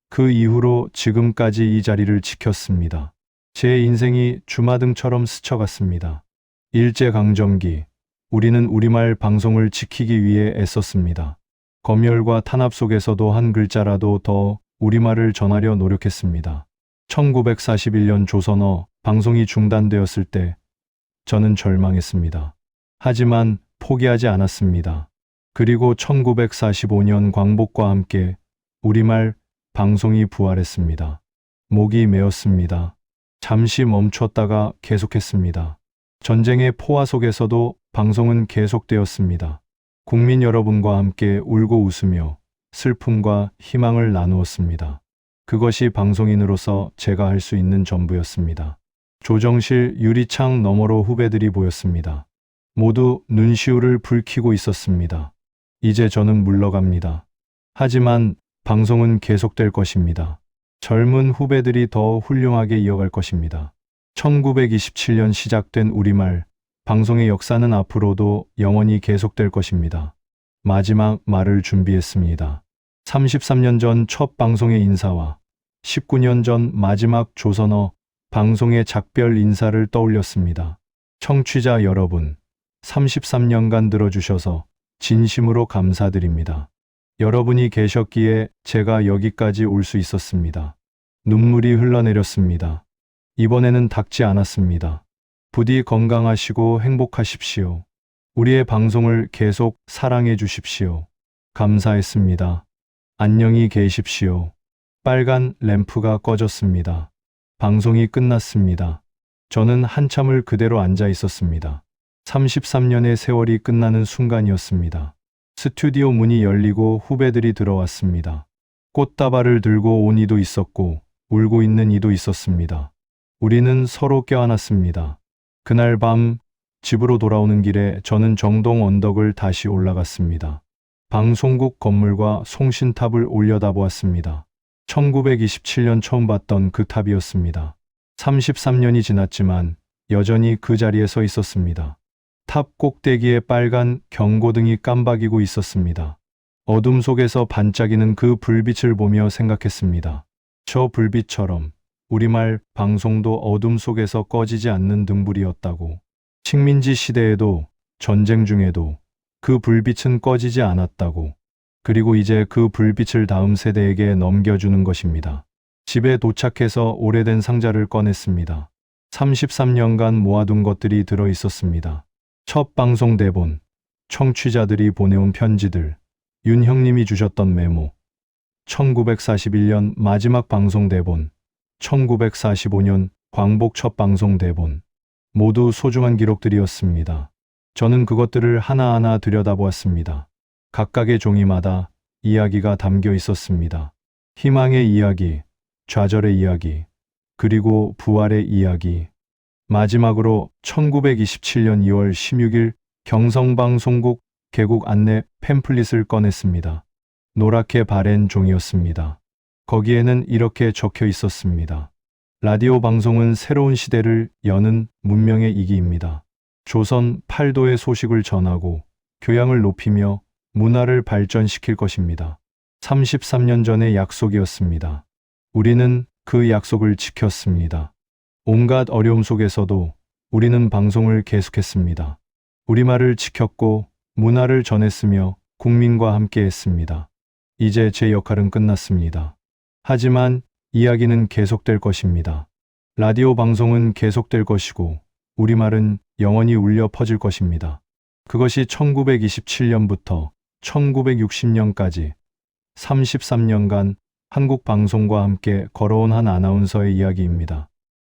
그 이후로 지금까지 이 자리를 지켰습니다. 제 인생이 주마등처럼 스쳐갔습니다. 일제강점기, 우리는 우리말 방송을 지키기 위해 애썼습니다. 검열과 탄압 속에서도 한 글자라도 더 우리말을 전하려 노력했습니다. 1941년 조선어 방송이 중단되었을 때 저는 절망했습니다. 하지만 포기하지 않았습니다. 그리고 1945년 광복과 함께 우리말 방송이 부활했습니다. 목이 메었습니다. 잠시 멈췄다가 계속했습니다. 전쟁의 포화 속에서도 방송은 계속되었습니다. 국민 여러분과 함께 울고 웃으며 슬픔과 희망을 나누었습니다. 그것이 방송인으로서 제가 할 수 있는 전부였습니다. 조정실 유리창 너머로 후배들이 보였습니다. 모두 눈시울을 붉히고 있었습니다. 이제 저는 물러갑니다. 하지만 방송은 계속될 것입니다. 젊은 후배들이 더 훌륭하게 이어갈 것입니다. 1927년 시작된 우리말 방송의 역사는 앞으로도 영원히 계속될 것입니다. 마지막 말을 준비했습니다. 33년 전 첫 방송의 인사와 19년 전 마지막 조선어 방송의 작별 인사를 떠올렸습니다. 청취자 여러분, 33년간 들어주셔서 진심으로 감사드립니다. 여러분이 계셨기에 제가 여기까지 올 수 있었습니다. 눈물이 흘러내렸습니다. 이번에는 닥지 않았습니다. 부디 건강하시고 행복하십시오. 우리의 방송을 계속 사랑해 주십시오. 감사했습니다. 안녕히 계십시오. 빨간 램프가 꺼졌습니다. 방송이 끝났습니다. 저는 한참을 그대로 앉아 있었습니다. 33년의 세월이 끝나는 순간이었습니다. 스튜디오 문이 열리고 후배들이 들어왔습니다. 꽃다발을 들고 온 이도 있었고 울고 있는 이도 있었습니다. 우리는 서로 껴안았습니다. 그날 밤 집으로 돌아오는 길에 저는 정동 언덕을 다시 올라갔습니다. 방송국 건물과 송신탑을 올려다보았습니다. 1927년 처음 봤던 그 탑이었습니다. 33년이 지났지만 여전히 그 자리에 서 있었습니다. 탑 꼭대기에 빨간 경고등이 깜박이고 있었습니다. 어둠 속에서 반짝이는 그 불빛을 보며 생각했습니다. 저 불빛처럼 우리말 방송도 어둠 속에서 꺼지지 않는 등불이었다고. 식민지 시대에도 전쟁 중에도 그 불빛은 꺼지지 않았다고. 그리고 이제 그 불빛을 다음 세대에게 넘겨주는 것입니다. 집에 도착해서 오래된 상자를 꺼냈습니다. 33년간 모아둔 것들이 들어 있었습니다. 첫 방송 대본, 청취자들이 보내온 편지들, 윤 형님이 주셨던 메모, 1941년 마지막 방송 대본, 1945년 광복 첫 방송 대본, 모두 소중한 기록들이었습니다. 저는 그것들을 하나하나 들여다보았습니다. 각각의 종이마다 이야기가 담겨 있었습니다. 희망의 이야기, 좌절의 이야기, 그리고 부활의 이야기. 마지막으로 1927년 2월 16일 경성방송국 개국 안내 팸플릿을 꺼냈습니다. 노랗게 바랜 종이었습니다. 거기에는 이렇게 적혀 있었습니다. 라디오 방송은 새로운 시대를 여는 문명의 이기입니다. 조선 8도의 소식을 전하고 교양을 높이며 문화를 발전시킬 것입니다. 33년 전의 약속이었습니다. 우리는 그 약속을 지켰습니다. 온갖 어려움 속에서도 우리는 방송을 계속했습니다. 우리말을 지켰고 문화를 전했으며 국민과 함께 했습니다. 이제 제 역할은 끝났습니다. 하지만 이야기는 계속될 것입니다. 라디오 방송은 계속될 것이고 우리말은 영원히 울려 퍼질 것입니다. 그것이 1927년부터 1960년까지 33년간 한국 방송과 함께 걸어온 한 아나운서의 이야기입니다.